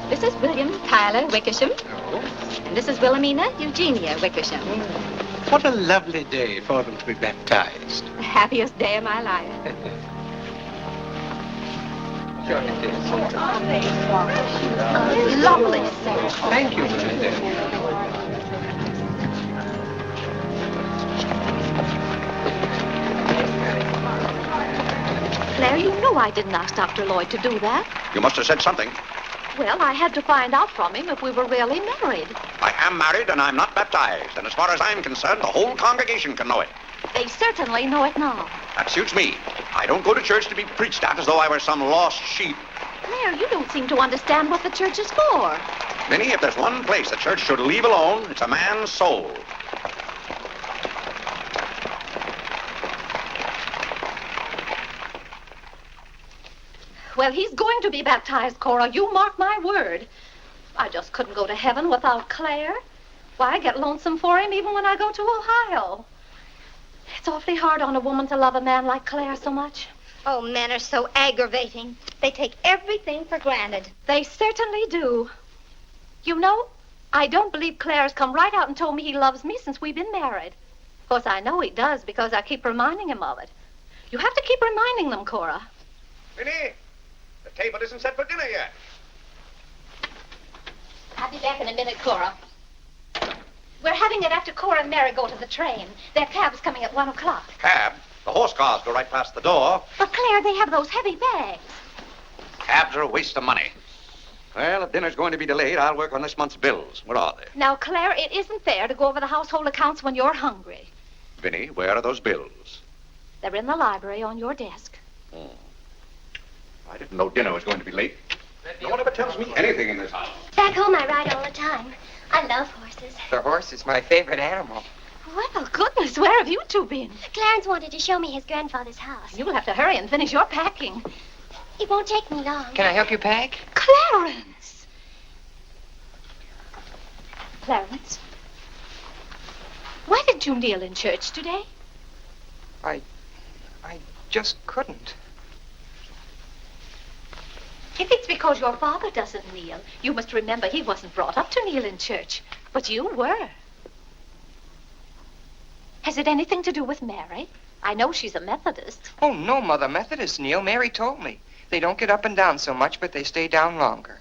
This is William Tyler Wickersham. And this is Wilhelmina Eugenia Wickersham. What a lovely day for them to be baptized. The happiest day of my life. Sure it is. Lovely, sir. Thank you, Melinda. Claire, you know I didn't ask Dr. Lloyd to do that. You must have said something. Well, I had to find out from him if we were really married. I am married and I'm not baptized. And as far as I'm concerned, the whole congregation can know it. They certainly know it now. That suits me. I don't go to church to be preached at as though I were some lost sheep. Claire, you don't seem to understand what the church is for. Minnie, if there's one place the church should leave alone, it's a man's soul. Well, he's going to be baptized, Cora. You mark my word. I just couldn't go to heaven without Claire. Why, I get lonesome for him even when I go to Ohio. It's awfully hard on a woman to love a man like Claire so much. Oh, men are so aggravating. They take everything for granted. They certainly do. You know, I don't believe Claire has come right out and told me he loves me since we've been married. Of course, I know he does because I keep reminding him of it. You have to keep reminding them, Cora. Minnie, the table isn't set for dinner yet. I'll be back in a minute, Cora. We're having it after Cora and Mary go to the train. Their cab's coming at 1 o'clock. Cab? The horse cars go right past the door. But, Claire, they have those heavy bags. Cabs are a waste of money. Well, if dinner's going to be delayed, I'll work on this month's bills. Where are they? Now, Claire, it isn't fair to go over the household accounts when you're hungry. Vinny, where are those bills? They're in the library on your desk. Oh. I didn't know dinner was going to be late. No one ever tells me anything in this house. Back home, I ride all the time. I love horses. The horse is my favorite animal. Well, goodness, where have you two been? Clarence wanted to show me his grandfather's house. You'll have to hurry and finish your packing. It won't take me long. Can I help you pack? Clarence! Clarence? Why did you kneel in church today? I just couldn't. If it's because your father doesn't kneel, you must remember he wasn't brought up to kneel in church. But you were. Has it anything to do with Mary? I know she's a Methodist. Oh, no, Mother. Methodists kneel. Mary told me. They don't get up and down so much, but they stay down longer.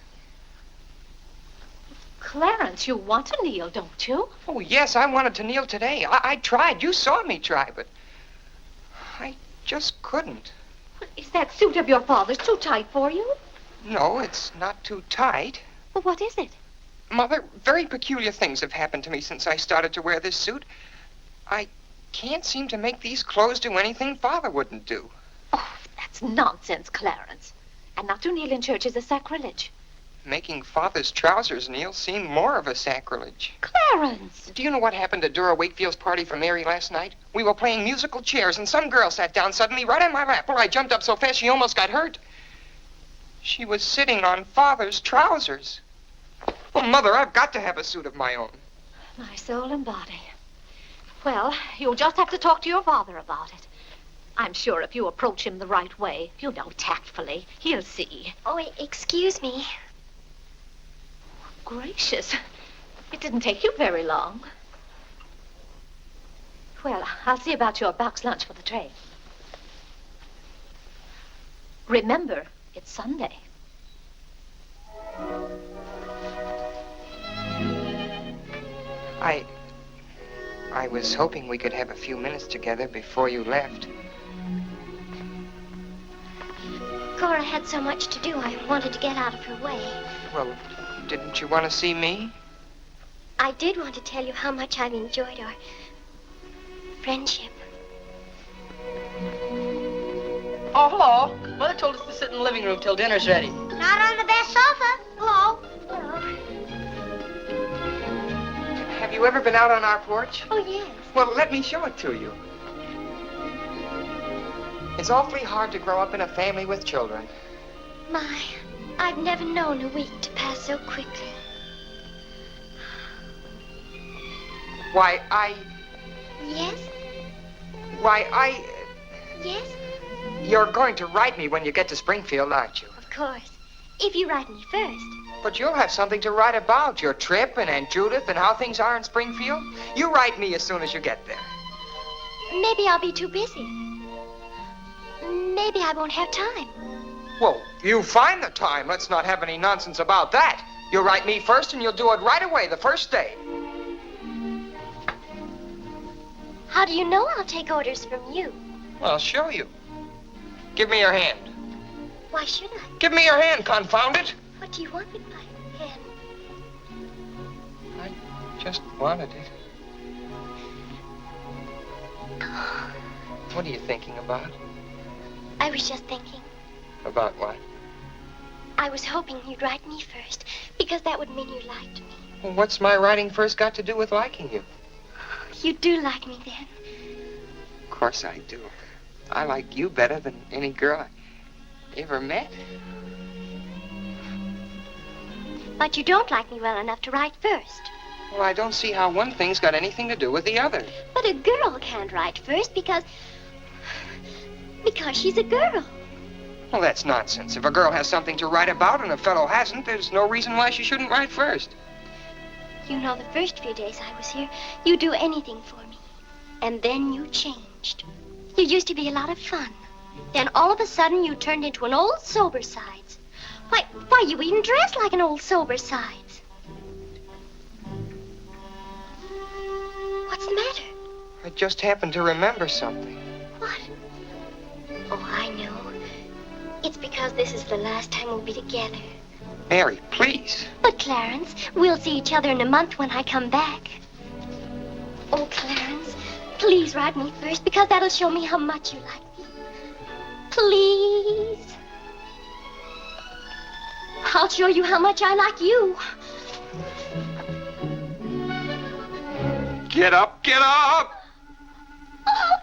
Clarence, you want to kneel, don't you? Oh, yes, I wanted to kneel today. I tried. You saw me try, but I just couldn't. Is that suit of your father's too tight for you? No, it's not too tight. Well, what is it? Mother, very peculiar things have happened to me since I started to wear this suit. I can't seem to make these clothes do anything Father wouldn't do. Oh, that's nonsense, Clarence. And not to kneel in church is a sacrilege. Making Father's trousers kneel seemed more of a sacrilege. Clarence! Do you know what happened at Dora Wakefield's party for Mary last night? We were playing musical chairs, and some girl sat down suddenly right on my lap. Well, I jumped up so fast she almost got hurt. She was sitting on Father's trousers. Well, Mother, I've got to have a suit of my own. My soul and body. Well, you'll just have to talk to your father about it. I'm sure if you approach him the right way, you know, tactfully, he'll see. Oh, excuse me. Gracious. It didn't take you very long. Well, I'll see about your box lunch for the train. Remember, it's Sunday. I was hoping we could have a few minutes together before you left. Cora had so much to do, I wanted to get out of her way. Well, didn't you want to see me? I did want to tell you how much I've enjoyed our friendship. Oh, hello. Mother told us to sit in the living room till dinner's ready. Not on the best sofa. Hello. Hello. Have you ever been out on our porch? Oh, yes. Well, let me show it to you. It's awfully hard to grow up in a family with children. My, I've never known a week to pass so quickly. Why, Yes? Why, Yes? You're going to write me when you get to Springfield, aren't you? Of course. If you write me first. But you'll have something to write about, your trip and Aunt Judith and how things are in Springfield. You write me as soon as you get there. Maybe I'll be too busy. Maybe I won't have time. Well, you find the time. Let's not have any nonsense about that. You'll write me first and you'll do it right away, the first day. How do you know I'll take orders from you? Well, I'll show you. Give me your hand. Why should I? Give me your hand, confound it. What do you want with my hand? I just wanted it. What are you thinking about? I was just thinking. About what? I was hoping you'd write me first, because that would mean you liked me. Well, what's my writing first got to do with liking you? You do like me then. Of course I do. I like you better than any girl I ever met. But you don't like me well enough to write first. Well, I don't see how one thing's got anything to do with the other. But a girl can't write first because she's a girl. Well, that's nonsense. If a girl has something to write about and a fellow hasn't, there's no reason why she shouldn't write first. You know, the first few days I was here, you'd do anything for me. And then you changed. You used to be a lot of fun. Then all of a sudden you turned into an old sober sides. Why, you even dress like an old sober sides. What's the matter? I just happened to remember something. What? Oh, I know. It's because this is the last time we'll be together. Mary, please. But, Clarence, we'll see each other in a month when I come back. Oh, Clarence, please write me first, because that'll show me how much you like me. Please. I'll show you how much I like you. Get up, get up!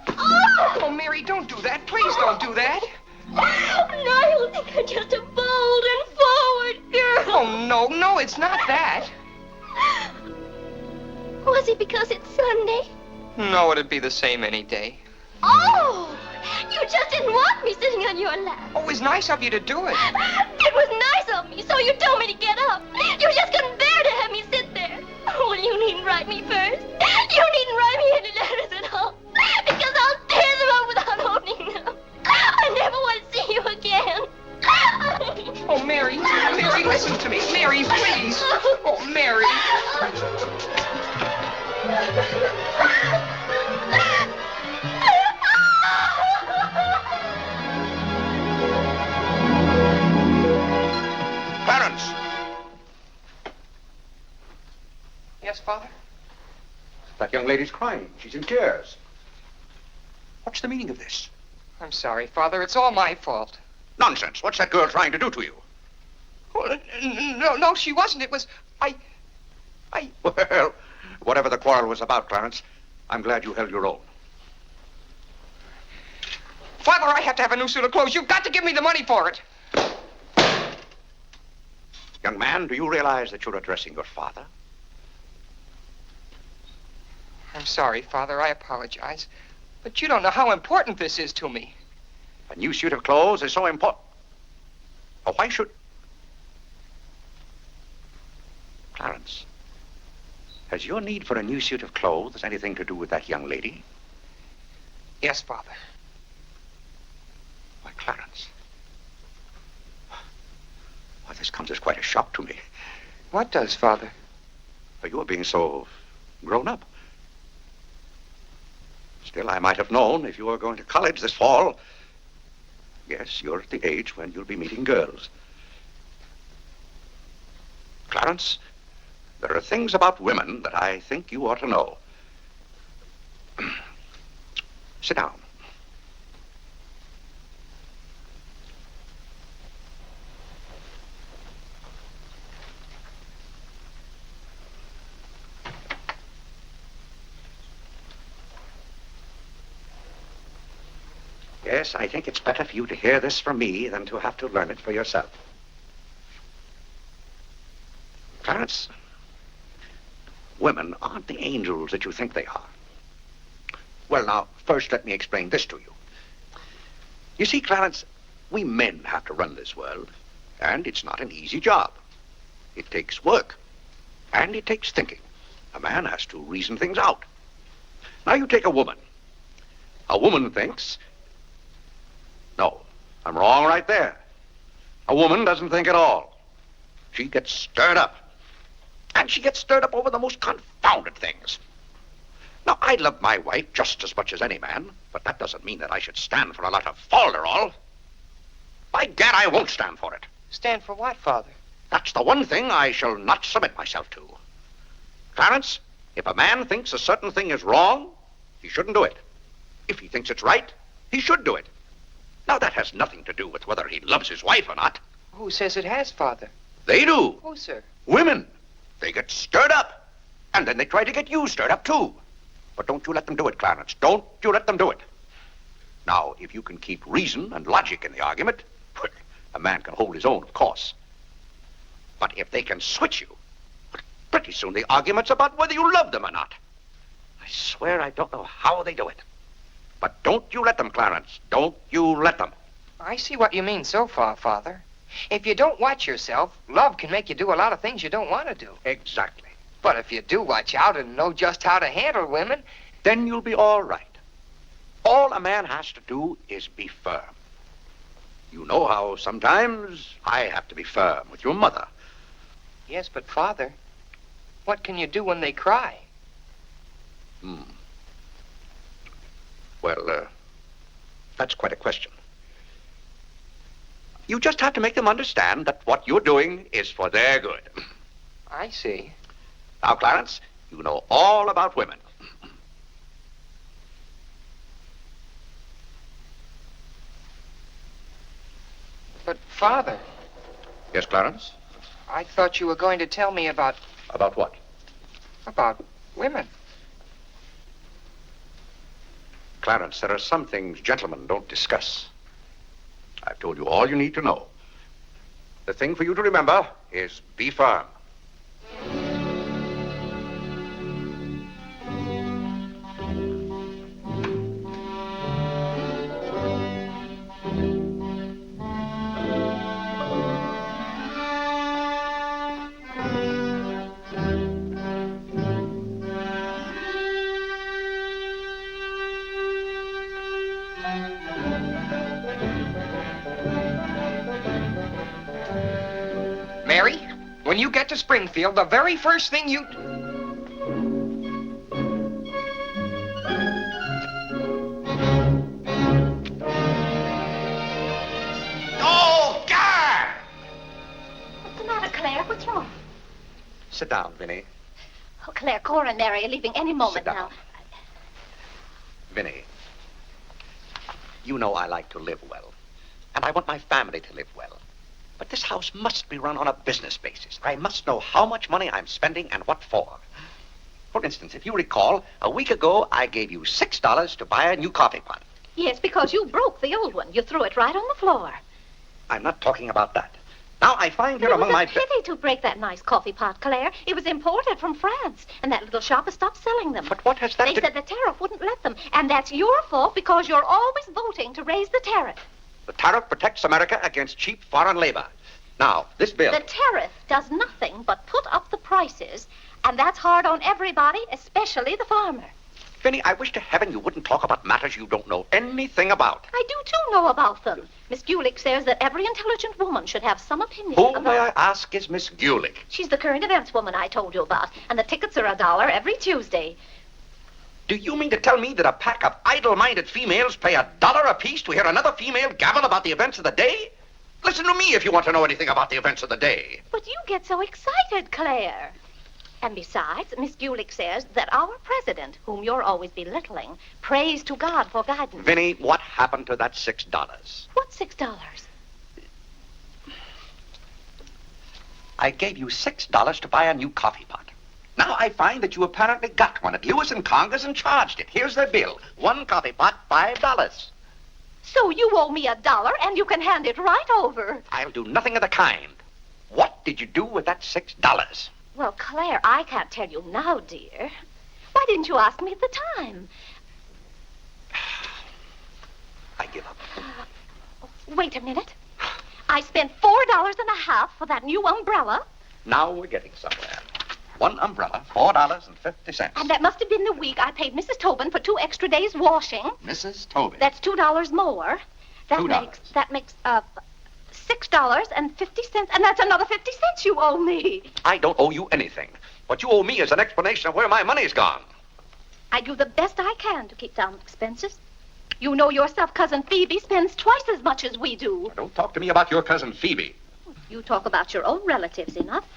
Oh, Mary, don't do that. Please don't do that. Niall, think I'm just a bold and forward girl. Oh, no, it's not that. Was it because it's Sunday? No, it'd be the same any day. Oh, you just didn't want me sitting on your lap. Oh, it was nice of you to do it. It was nice of me, so you told me to get up. You just couldn't bear to have me sit there. Oh, well, you needn't write me first. You needn't write me any letters at all, because I'll tear them up without opening them. I never want to see you again. Oh, Mary, listen to me. Mary, please. Oh, Mary. Clarence! Yes, Father? That young lady's crying. She's in tears. What's the meaning of this? I'm sorry, Father. It's all my fault. Nonsense. What's that girl trying to do to you? Oh, no, she wasn't. It was... I... Well, whatever the quarrel was about, Clarence, I'm glad you held your own. Father, I have to have a new suit of clothes. You've got to give me the money for it. Young man, do you realize that you're addressing your father? I'm sorry, Father. I apologize. But you don't know how important this is to me. A new suit of clothes is so important. Oh, why should... Clarence, has your need for a new suit of clothes anything to do with that young lady? Yes, Father. Why, Clarence. Why, this comes as quite a shock to me. What does, Father? For you are being so grown up. Still, I might have known if you were going to college this fall. Yes, you're at the age when you'll be meeting girls. Clarence, there are things about women that I think you ought to know. Sit down. Yes, I think it's better for you to hear this from me than to have to learn it for yourself. Clarence, women aren't the angels that you think they are. Well, now, first let me explain this to you. You see, Clarence, we men have to run this world, and it's not an easy job. It takes work, and it takes thinking. A man has to reason things out. Now you take a woman. A woman thinks... No, I'm wrong right there. A woman doesn't think at all. She gets stirred up. And she gets stirred up over the most confounded things. Now, I love my wife just as much as any man, but that doesn't mean that I should stand for a lot of folderol. By gad, I won't stand for it. Stand for what, Father? That's the one thing I shall not submit myself to. Clarence, if a man thinks a certain thing is wrong, he shouldn't do it. If he thinks it's right, he should do it. Now, that has nothing to do with whether he loves his wife or not. Who says it has, Father? They do. Who, sir? Women. They get stirred up. And then they try to get you stirred up, too. But don't you let them do it, Clarence. Don't you let them do it. Now, if you can keep reason and logic in the argument, well, a man can hold his own, of course. But if they can switch you, pretty soon the argument's about whether you love them or not. I swear I don't know how they do it. But don't you let them, Clarence. Don't you let them. I see what you mean so far, Father. If you don't watch yourself, love can make you do a lot of things you don't want to do. Exactly. But if you do watch out and know just how to handle women, then you'll be all right. All a man has to do is be firm. You know how sometimes I have to be firm with your mother. Yes, but Father, what can you do when they cry? Well, that's quite a question. You just have to make them understand that what you're doing is for their good. I see. Now, Clarence, you know all about women. But, Father... Yes, Clarence? I thought you were going to tell me about... About what? About women. Clarence, there are some things gentlemen don't discuss. I've told you all you need to know. The thing for you to remember is be firm. Mary, when you get to Springfield, the very first thing you... Oh, God! What's the matter, Claire? What's wrong? Sit down, Vinny. Oh, Claire, Cora and Mary are leaving any moment Sit down. now. Vinny, you know I like to live well, and I want my family to live well. But this house must be run on a business basis. I must know how much money I'm spending and what for. For instance, if you recall, a week ago, I gave you $6 to buy a new coffee pot. Yes, because you broke the old one. You threw it right on the floor. I'm not talking about that. Now, I find here It among was my... a pity to break that nice coffee pot, Claire. It was imported from France, and that little shop has stopped selling them. But what has that They to... said the tariff wouldn't let them, and that's your fault because you're always voting to raise the tariff. The tariff protects America against cheap foreign labor. Now, this bill... The tariff does nothing but put up the prices, and that's hard on everybody, especially the farmer. Vinny, I wish to heaven you wouldn't talk about matters you don't know anything about. I do, too, know about them. Miss Gulick says that every intelligent woman should have some opinion Who, about... may I ask, is Miss Gulick? She's the current events woman I told you about, and the tickets are $1 every Tuesday. Do you mean to tell me that a pack of idle-minded females pay $1 apiece to hear another female gabble about the events of the day? Listen to me if you want to know anything about the events of the day. But you get so excited, Claire. And besides, Miss Gulick says that our president, whom you're always belittling, prays to God for guidance. Vinny, what happened to that $6? What $6? I gave you $6 to buy a new coffee pot. Now I find that you apparently got one at Lewis and Congress and charged it. Here's the bill. One coffee pot, $5. So you owe me $1, and you can hand it right over. I'll do nothing of the kind. What did you do with that $6? Well, Claire, I can't tell you now, dear. Why didn't you ask me at the time? I give up. Wait a minute. I spent $4.50 for that new umbrella. Now we're getting somewhere. One umbrella, $4.50. And that must have been the week I paid Mrs. Tobin for 2 extra days washing. Mrs. Tobin. That's $2 more. $2. That makes $6.50, and that's another 50 cents you owe me. I don't owe you anything. What you owe me is an explanation of where my money's gone. I do the best I can to keep down expenses. You know yourself, Cousin Phoebe spends twice as much as we do. Don't talk to me about your cousin Phoebe. You talk about your own relatives enough.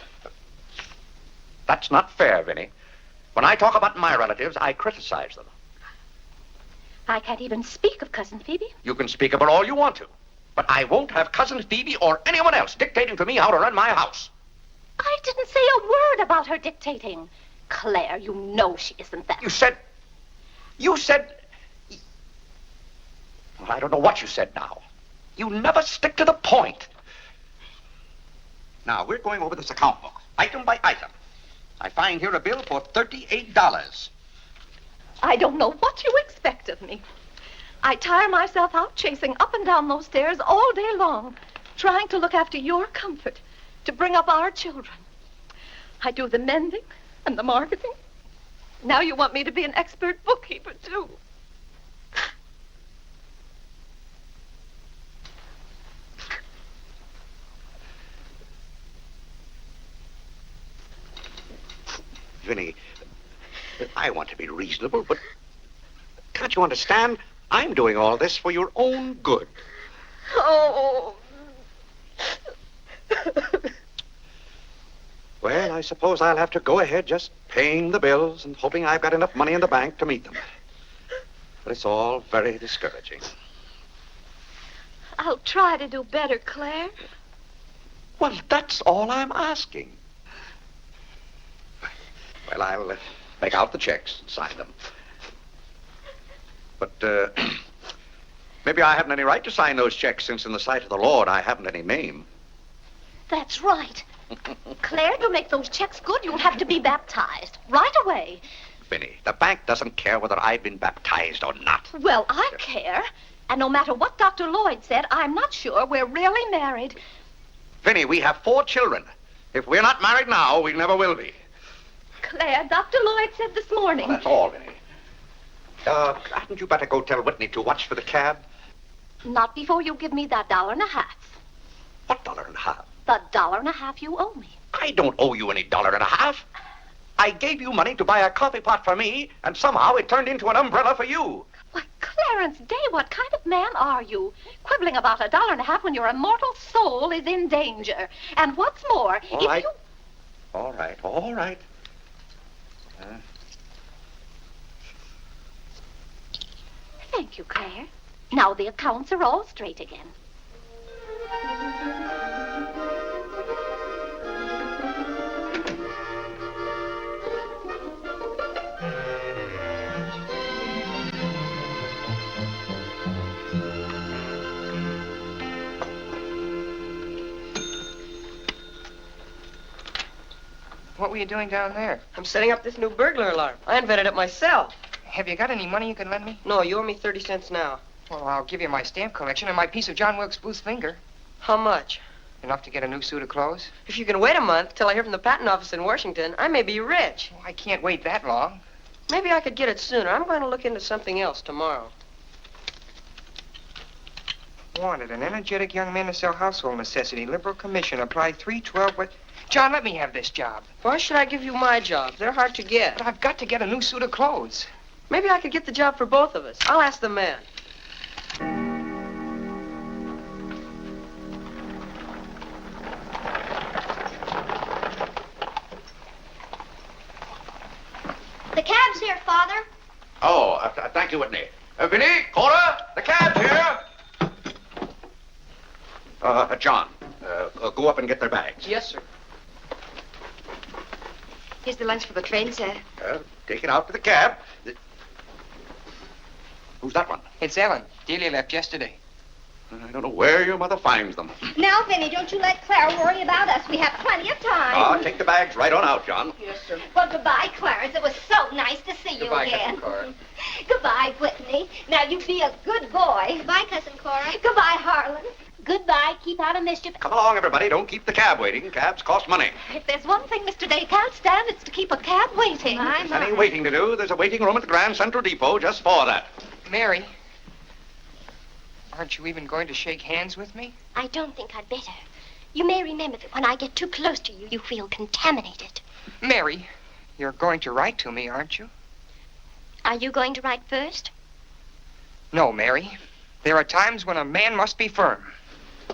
That's not fair, Vinny. When I talk about my relatives, I criticize them. I can't even speak of Cousin Phoebe. You can speak about all you want to. But I won't have Cousin Phoebe or anyone else dictating to me how to run my house. I didn't say a word about her dictating. Claire, you know she isn't that. You said... Well, I don't know what you said now. You never stick to the point. Now, we're going over this account book, item by item. I find here a bill for $38. I don't know what you expect of me. I tire myself out chasing up and down those stairs all day long, trying to look after your comfort, to bring up our children. I do the mending and the marketing. Now you want me to be an expert bookkeeper, too. Vinny, I want to be reasonable, but can't you understand? I'm doing all this for your own good. Oh. Well, I suppose I'll have to go ahead just paying the bills and hoping I've got enough money in the bank to meet them. But it's all very discouraging. I'll try to do better, Claire. Well, that's all I'm asking. Well, I'll make out the checks and sign them. But maybe I haven't any right to sign those checks since in the sight of the Lord I haven't any name. That's right. Claire, to make those checks good, you'll have to be baptized right away. Vinny, the bank doesn't care whether I've been baptized or not. Well, I care. And no matter what Dr. Lloyd said, I'm not sure we're really married. Vinny, we have 4 children. If we're not married now, we never will be. Claire, Dr. Lloyd said this morning. Well, that's all, Vinny. Hadn't you better go tell Whitney to watch for the cab? Not before you give me that $1.50. What $1.50? The $1.50 you owe me. I don't owe you any $1.50. I gave you money to buy a coffee pot for me, and somehow it turned into an umbrella for you. Why, Clarence Day, what kind of man are you? Quibbling about $1.50 when your immortal soul is in danger. And what's more, All right. All right. Thank you, Claire. Now the accounts are all straight again. What were you doing down there? I'm setting up this new burglar alarm. I invented it myself. Have you got any money you can lend me? No, you owe me 30 cents now. Well, I'll give you my stamp collection and my piece of John Wilkes Booth's finger. How much? Enough to get a new suit of clothes? If you can wait a month till I hear from the patent office in Washington, I may be rich. Well, I can't wait that long. Maybe I could get it sooner. I'm going to look into something else tomorrow. Wanted, an energetic young man to sell household necessity. Liberal commission. Apply 312 with... John, let me have this job. Why should I give you my jobs? They're hard to get. But I've got to get a new suit of clothes. Maybe I could get the job for both of us. I'll ask the man. The cab's here, Father. Oh, thank you, Whitney. Vinny, Cora, the cab's here. John, go up and get their bags. Yes, sir. Here's the lunch for the train, sir. Take it out to the cab. Who's that one? It's Ellen. Delia left yesterday. I don't know where your mother finds them. Now, Vinny, don't you let Clara worry about us. We have plenty of time. Take the bags right on out, John. Yes, sir. Well, goodbye, Clarence. It was so nice to see you Goodbye, again. Cousin Cora. Goodbye, Whitney. Now, you be a good boy. Goodbye, Cousin Cora. Goodbye, Harlan. Goodbye. Keep out of mischief. Come along, everybody. Don't keep the cab waiting. Cabs cost money. If there's one thing Mr. Day can't stand, it's to keep a cab waiting. Any waiting to do, there's a waiting room at the Grand Central Depot just for that. Mary, aren't you even going to shake hands with me? I don't think I'd better. You may remember that when I get too close to you, you feel contaminated. Mary, you're going to write to me, aren't you? Are you going to write first? No, Mary. There are times when a man must be firm.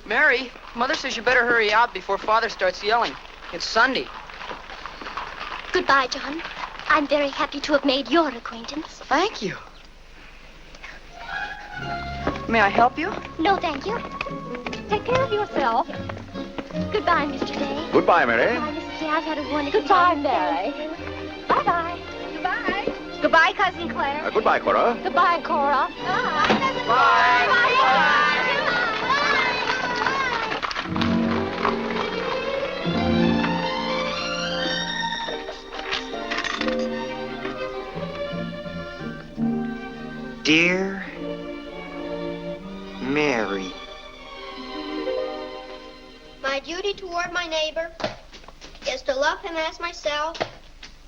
Mary, Mother says you better hurry out before Father starts yelling. It's Sunday. Goodbye, John. I'm very happy to have made your acquaintance. Thank you. May I help you? No, thank you. Take care of yourself. Goodbye, Mr. Day. Goodbye, Mary. Goodbye, Mrs. Day. I've had a wonderful Goodbye, day. Mary. Bye-bye. Goodbye. Goodbye, Cousin Claire. Goodbye, Cora. Goodbye, Cora. Dear Mary. My duty toward my neighbor is to love him as myself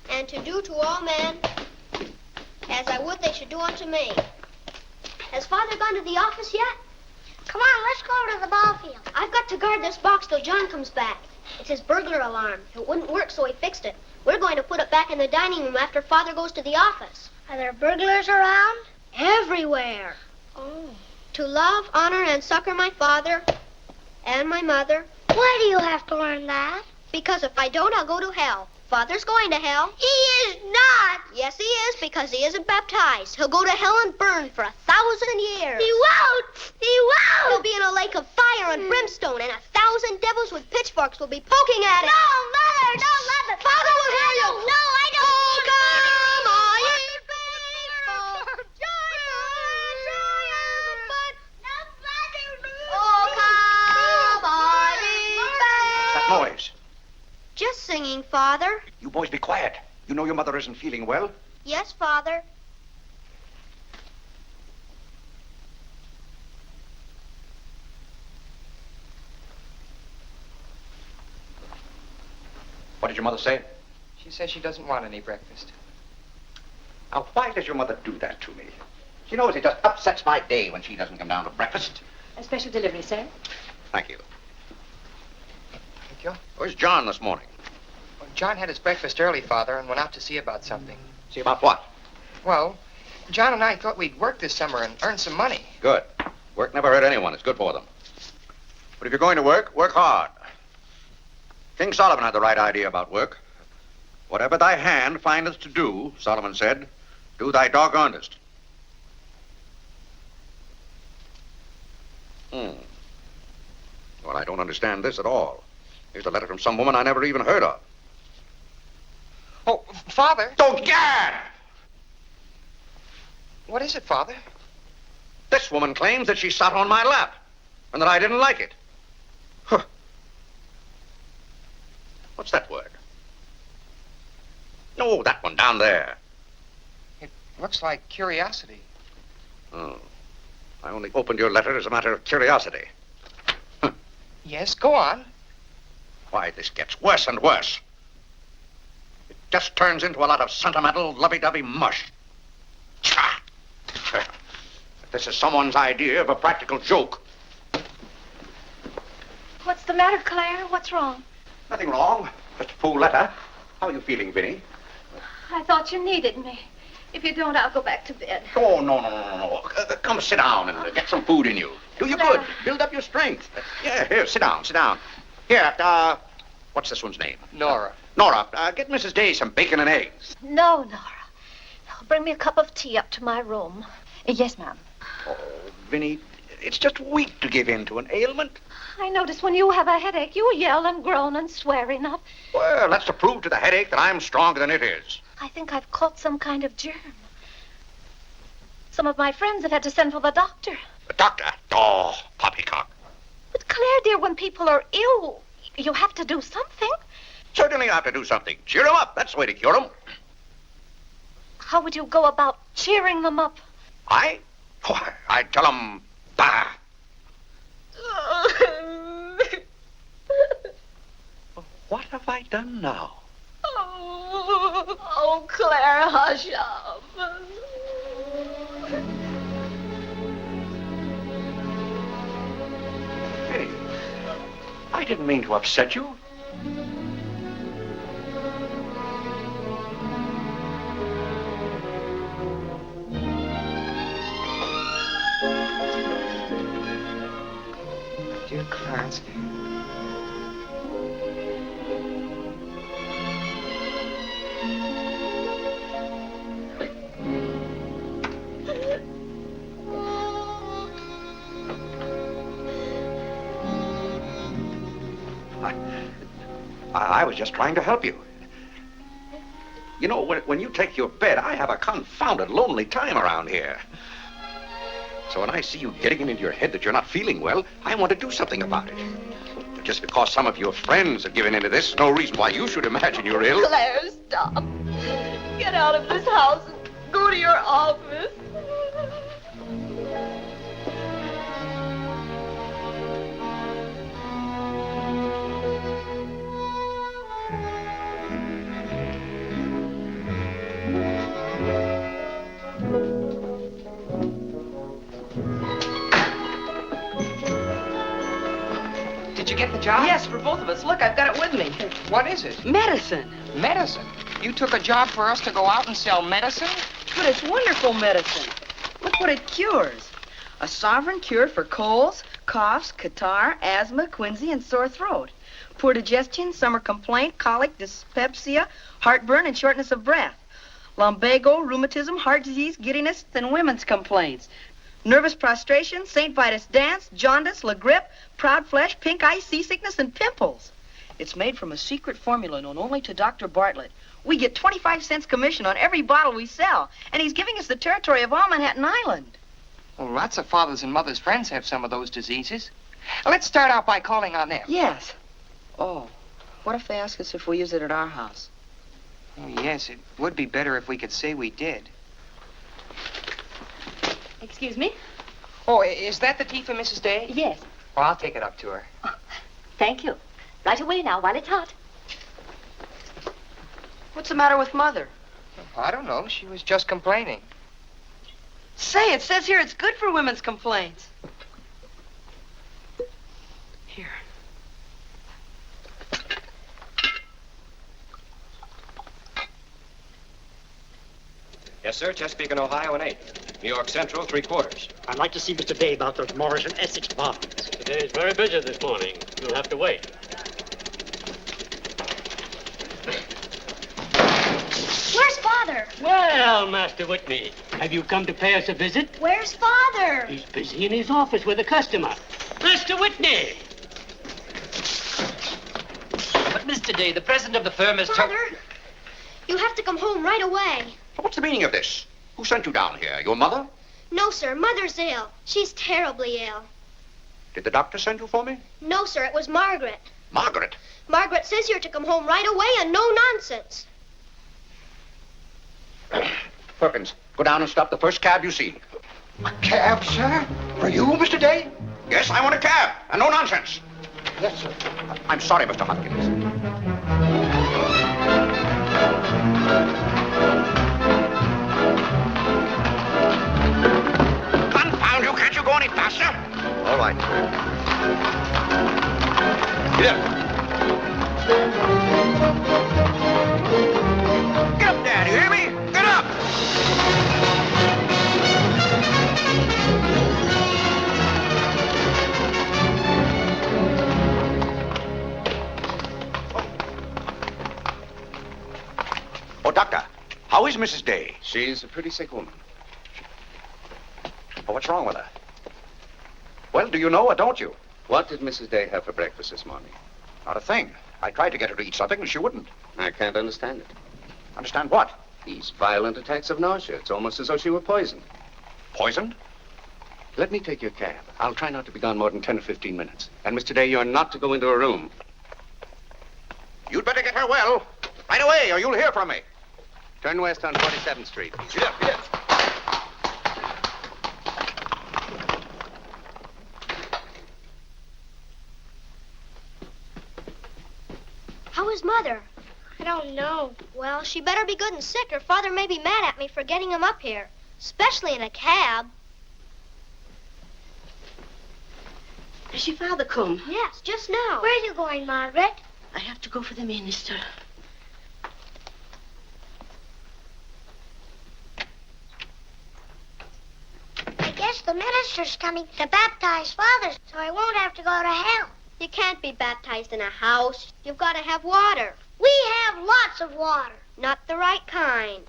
and to do to all men as I would they should do unto me. Has Father gone to the office yet? Come on, let's go to the ball field. I've got to guard this box till John comes back. It's his burglar alarm. It wouldn't work, so he fixed it. We're going to put it back in the dining room after Father goes to the office. Are there burglars around? Everywhere. Oh. To love, honor, and succor my father and my mother. Why do you have to learn that? Because if I don't, I'll go to hell. Father's going to hell. He is not. Yes, he is, because he isn't baptized. He'll go to hell and burn for 1,000 years. He won't. He won't. He'll be in a lake of fire and brimstone, and 1,000 devils with pitchforks will be poking at him. No, Mother, don't let me. Father will hear you. No, I don't. Oh, come on, you faithful giant. Oh, come on, What's that noise? Just singing, Father. You boys be quiet. You know your mother isn't feeling well. Yes, Father. What did your mother say? She says she doesn't want any breakfast. Now, why does your mother do that to me? She knows it just upsets my day when she doesn't come down to breakfast. A special delivery, sir. Thank you. Thank you. Where's John this morning? Well, John had his breakfast early, Father, and went out to see about something. See about what? Well, John and I thought we'd work this summer and earn some money. Good. Work never hurt anyone. It's good for them. But if you're going to work, work hard. King Solomon had the right idea about work. Whatever thy hand findeth to do, Solomon said, do thy doggonedest. Well, I don't understand this at all. Here's a letter from some woman I never even heard of. Oh, Father. Oh, Gad! What is it, Father? This woman claims that she sat on my lap and that I didn't like it. Huh. What's that word? No, that one down there. It looks like curiosity. Oh. I only opened your letter as a matter of curiosity. Yes, go on. Why, this gets worse and worse. It just turns into a lot of sentimental, lovey-dovey mush. Tcha! This is someone's idea of a practical joke. What's the matter, Claire? What's wrong? Nothing wrong. Just a fool letter. How are you feeling, Vinny? I thought you needed me. If you don't, I'll go back to bed. Oh, no. Come sit down and get some food in you. Do you good. Build up your strength. Yeah, here, sit down. Here, what's this one's name? Nora. Nora, get Mrs. Day some bacon and eggs. No, Nora. Bring me a cup of tea up to my room. Yes, ma'am. Oh, Vinny, it's just weak to give in to an ailment. I notice when you have a headache, you yell and groan and swear enough. Well, that's to prove to the headache that I'm stronger than it is. I think I've caught some kind of germ. Some of my friends have had to send for the doctor. The doctor? Oh, poppycock. But Claire, dear, when people are ill, you have to do something. Certainly I have to do something. Cheer them up. That's the way to cure them. How would you go about cheering them up? I'd tell them, bah. What have I done now? Oh, Claire, hush up. Hey, I didn't mean to upset you. Dear Clarence. I was just trying to help you. You know, when you take your bed, I have a confounded lonely time around here. So when I see you getting it into your head that you're not feeling well, I want to do something about it. But just because some of your friends have given into this, no reason why you should imagine you're ill. Claire, stop. Get out of this house and go to your office. Did you get the job? Yes, for both of us. Look, I've got it with me. What is it? Medicine. Medicine. You took a job for us to go out and sell medicine? But it's wonderful medicine. Look what it cures. A sovereign cure for colds, coughs, catarrh, asthma, quinsy, and sore throat. Poor digestion, summer complaint, colic, dyspepsia, heartburn, and shortness of breath. Lumbago, rheumatism, heart disease, giddiness, and women's complaints. Nervous prostration, St. Vitus dance, jaundice, la grippe, proud flesh, pink eye, seasickness, and pimples. It's made from a secret formula known only to Dr. Bartlett. We get 25 cents commission on every bottle we sell, and he's giving us the territory of all Manhattan Island. Well, lots of fathers and mothers' friends have some of those diseases. Let's start out by calling on them. Yes. Oh, what if they ask us if we use it at our house? Oh, yes, it would be better if we could say we did. Excuse me? Oh, is that the tea for Mrs. Day? Yes. Well, I'll take it up to her. Thank you. Right away now, while it's hot. What's the matter with Mother? I don't know. She was just complaining. Say, it says here it's good for women's complaints. Here. Yes, sir. Chesapeake and Ohio and 8. New York Central, 3/4. I'd like to see Mr. Day about those Morris and Essex bonds. Today's very busy this morning. You'll have to wait. Where's Father? Well, Master Whitney, have you come to pay us a visit? Where's Father? He's busy in his office with a customer. Master Whitney! But, Mr. Day, the president of the firm is... Father, you have to come home right away. What's the meaning of this? Who sent you down here? Your mother? No, sir. Mother's ill. She's terribly ill. Did the doctor send you for me? No, sir. It was Margaret. Margaret? Margaret says you're to come home right away and no nonsense. Perkins, go down and stop the first cab you see. A cab, sir? For you, Mr. Day? Yes, I want a cab, and no nonsense. Yes, sir. I'm sorry, Mr. Hopkins. Confound you, can't you go any faster? All right. Get up. Get up there, do you hear me? Get up! Oh, Doctor, how is Mrs. Day? She's a pretty sick woman. Oh, what's wrong with her? Well, do you know or don't you? What did Mrs. Day have for breakfast this morning? Not a thing. I tried to get her to eat something, and she wouldn't. I can't understand it. Understand what? These violent attacks of nausea. It's almost as though she were poisoned. Poisoned? Let me take your cab. I'll try not to be gone more than 10 or 15 minutes. And, Mr. Day, you're not to go into a room. You'd better get her well. Right away, or you'll hear from me. Turn west on 47th Street. Get up, get up. How Where's Mother? I don't know. Well, she better be good and sick, or Father may be mad at me for getting him up here. Especially in a cab. Has your father come? Yes, just now. Where are you going, Margaret? I have to go for the minister. I guess the minister's coming to baptize Father, so I won't have to go to hell. You can't be baptized in a house. You've got to have water. We have lots of water. Not the right kind.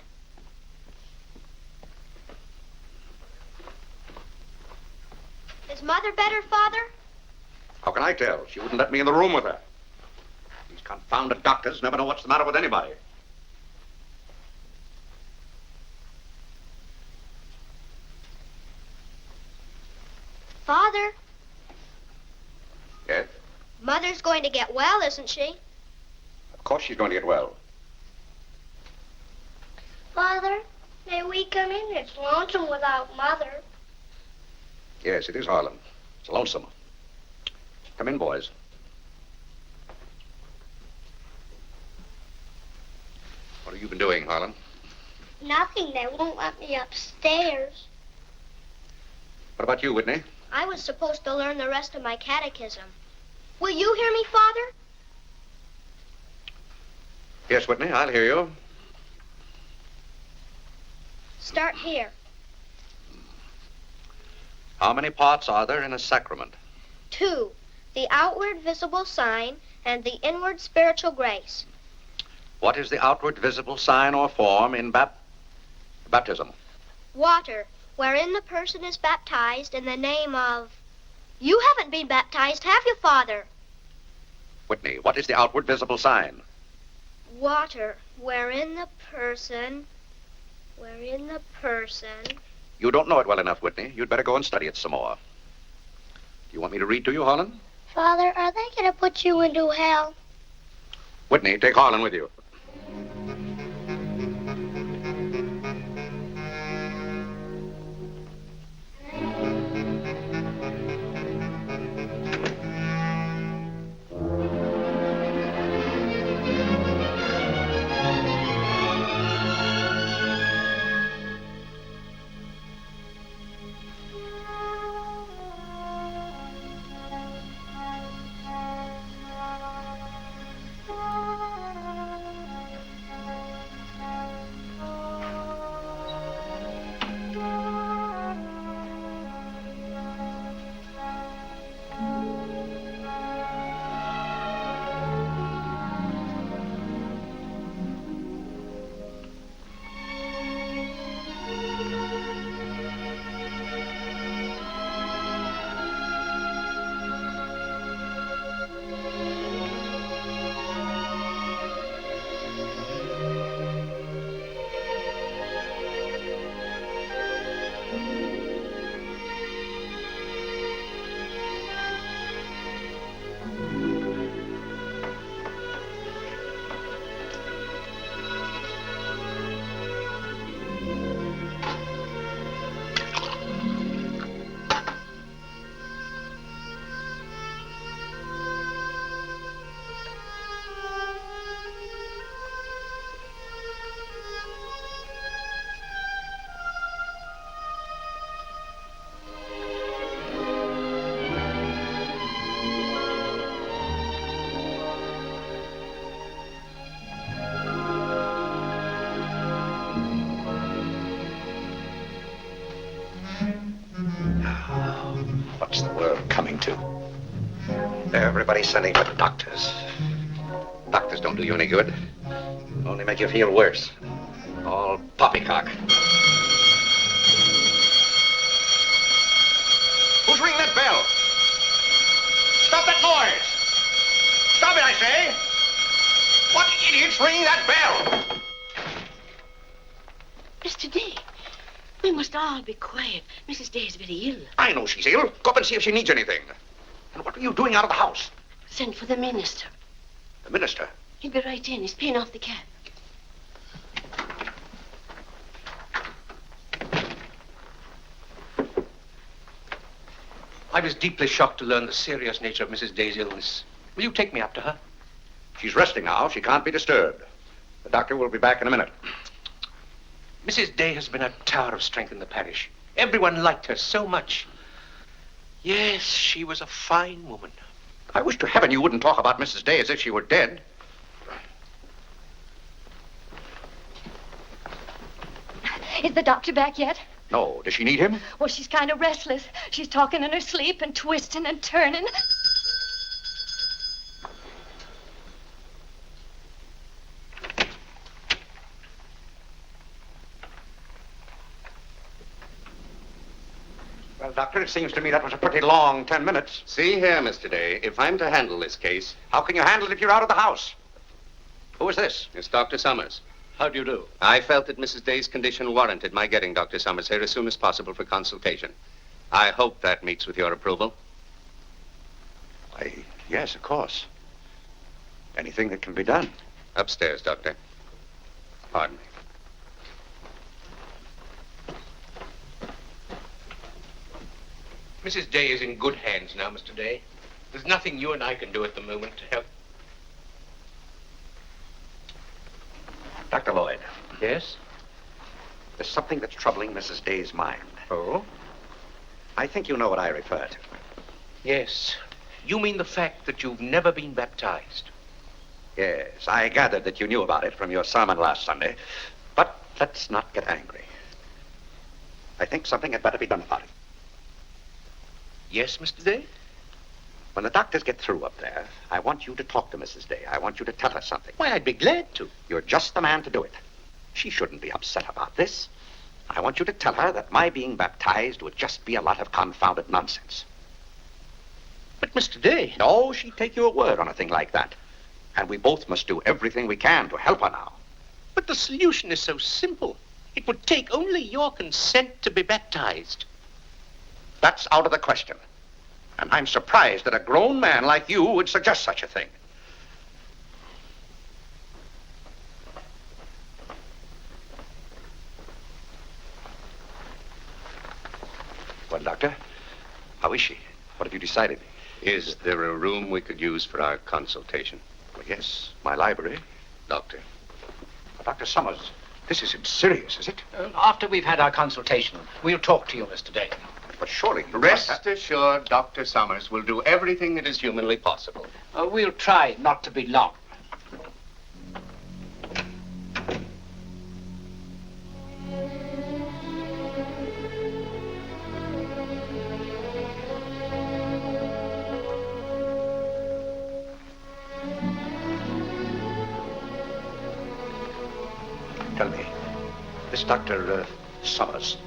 Is Mother better, Father? How can I tell? She wouldn't let me in the room with her. These confounded doctors never know what's the matter with anybody. Father, Yes? Mother's going to get well, isn't she? Of course she's going to get well. Father, may we come in? It's lonesome without Mother. Yes, it is, Harlan. It's lonesome. Come in, boys. What have you been doing, Harlan? Nothing. They won't let me upstairs. What about you, Whitney? I was supposed to learn the rest of my catechism. Will you hear me, Father? Yes, Whitney, I'll hear you. Start here. How many parts are there in a sacrament? 2. The outward visible sign and the inward spiritual grace. What is the outward visible sign or form in baptism? Water, wherein the person is baptized in the name of... You haven't been baptized, have you, Father? Whitney, what is the outward visible sign? Water, wherein the person... You don't know it well enough, Whitney. You'd better go and study it some more. Do you want me to read to you, Harlan? Father, are they going to put you into hell? Whitney, take Harlan with you. What's the world coming to? Everybody's sending for doctors. Doctors don't do you any good. Only make you feel worse. All poppycock. Who's ringing that bell? Stop that noise! Stop it, I say! What idiot's ringing that bell? Mr. Day, we must all be quiet. Mrs. Day is very ill. I know she's ill. Go up and see if she needs anything. And what are you doing out of the house? Send for the minister. The minister? He'll be right in. He's paying off the cab. I was deeply shocked to learn the serious nature of Mrs. Day's illness. Will you take me up to her? She's resting now. She can't be disturbed. The doctor will be back in a minute. Mrs. Day has been a tower of strength in the parish. Everyone liked her so much. Yes, she was a fine woman. I wish to heaven you wouldn't talk about Mrs. Day as if she were dead. Is the doctor back yet? No. Does she need him? Well, she's kind of restless. She's talking in her sleep and twisting and turning. Well, Doctor, it seems to me that was a pretty long 10 minutes. See here, Mr. Day, if I'm to handle this case... How can you handle it if you're out of the house? Who is this? It's Dr. Summers. How do you do? I felt that Mrs. Day's condition warranted my getting Dr. Summers here as soon as possible for consultation. I hope that meets with your approval. Why, yes, of course. Anything that can be done. Upstairs, Doctor. Pardon me. Mrs. Day is in good hands now, Mr. Day. There's nothing you and I can do at the moment to help. Dr. Lloyd. Yes? There's something that's troubling Mrs. Day's mind. Oh? I think you know what I refer to. Yes. You mean the fact that you've never been baptized? Yes, I gathered that you knew about it from your sermon last Sunday. But let's not get angry. I think something had better be done about it. Yes, Mr. Day? When the doctors get through up there, I want you to talk to Mrs. Day. I want you to tell her something. Why, I'd be glad to. You're just the man to do it. She shouldn't be upset about this. I want you to tell her that my being baptized would just be a lot of confounded nonsense. But, Mr. Day... No, she'd take your word on a thing like that. And we both must do everything we can to help her now. But the solution is so simple. It would take only your consent to be baptized. That's out of the question. And I'm surprised that a grown man like you would suggest such a thing. Well, Doctor, how is she? What have you decided? Is there a room we could use for our consultation? Well, yes, my library. Doctor. Dr. Summers, this isn't serious, is it? After we've had our consultation, we'll talk to you, Mr. Day. But surely you Rest assured, Dr. Summers will do everything that is humanly possible. We'll try not to be long. Tell me, this Dr. Summers,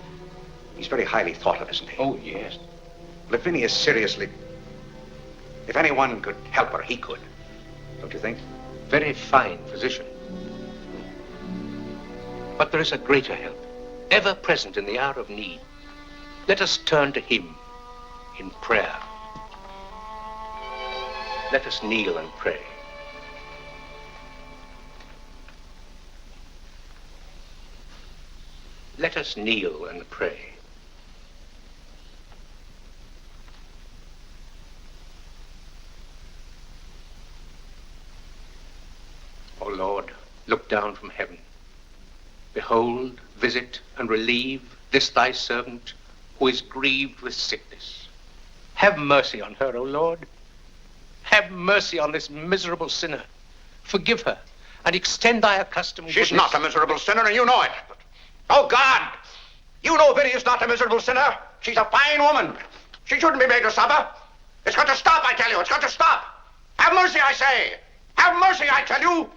he's very highly thought of, isn't he? Oh, yes. Lavinia is seriously... If anyone could help her, he could. Don't you think? Very fine physician. But there is a greater help, ever present in the hour of need. Let us turn to him in prayer. Let us kneel and pray. Let us kneel and pray. O Lord, look down from heaven. Behold, visit, and relieve this thy servant who is grieved with sickness. Have mercy on her, O Lord. Have mercy on this miserable sinner. Forgive her, and extend thy accustomed She's goodness. not a miserable sinner, and you know it. Oh, God! You know Vinnie is not a miserable sinner. She's a fine woman. She shouldn't be made to suffer. It's got to stop, I tell you. It's got to stop. Have mercy, I say. Have mercy, I tell you.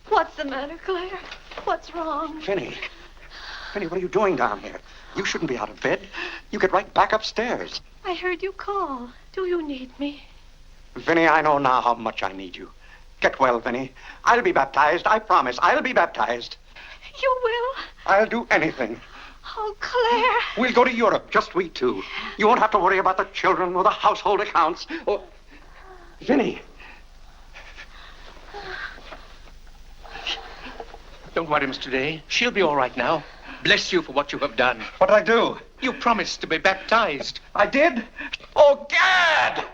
What's the matter, Claire? What's wrong? Vinnie. Vinnie, what are you doing down here? You shouldn't be out of bed. You get right back upstairs. I heard you call. Do you need me? Vinnie, I know now how much I need you. Get well, Vinnie. I'll be baptized. I promise. I'll be baptized. You will? I'll do anything. Oh, Claire. We'll go to Europe, just we two. You won't have to worry about the children or the household accounts. Or... Vinnie. Don't worry, Mr. Day. She'll be all right now. Bless you for what you have done. What'd I do? You promised to be baptized. I did? Oh, Gad!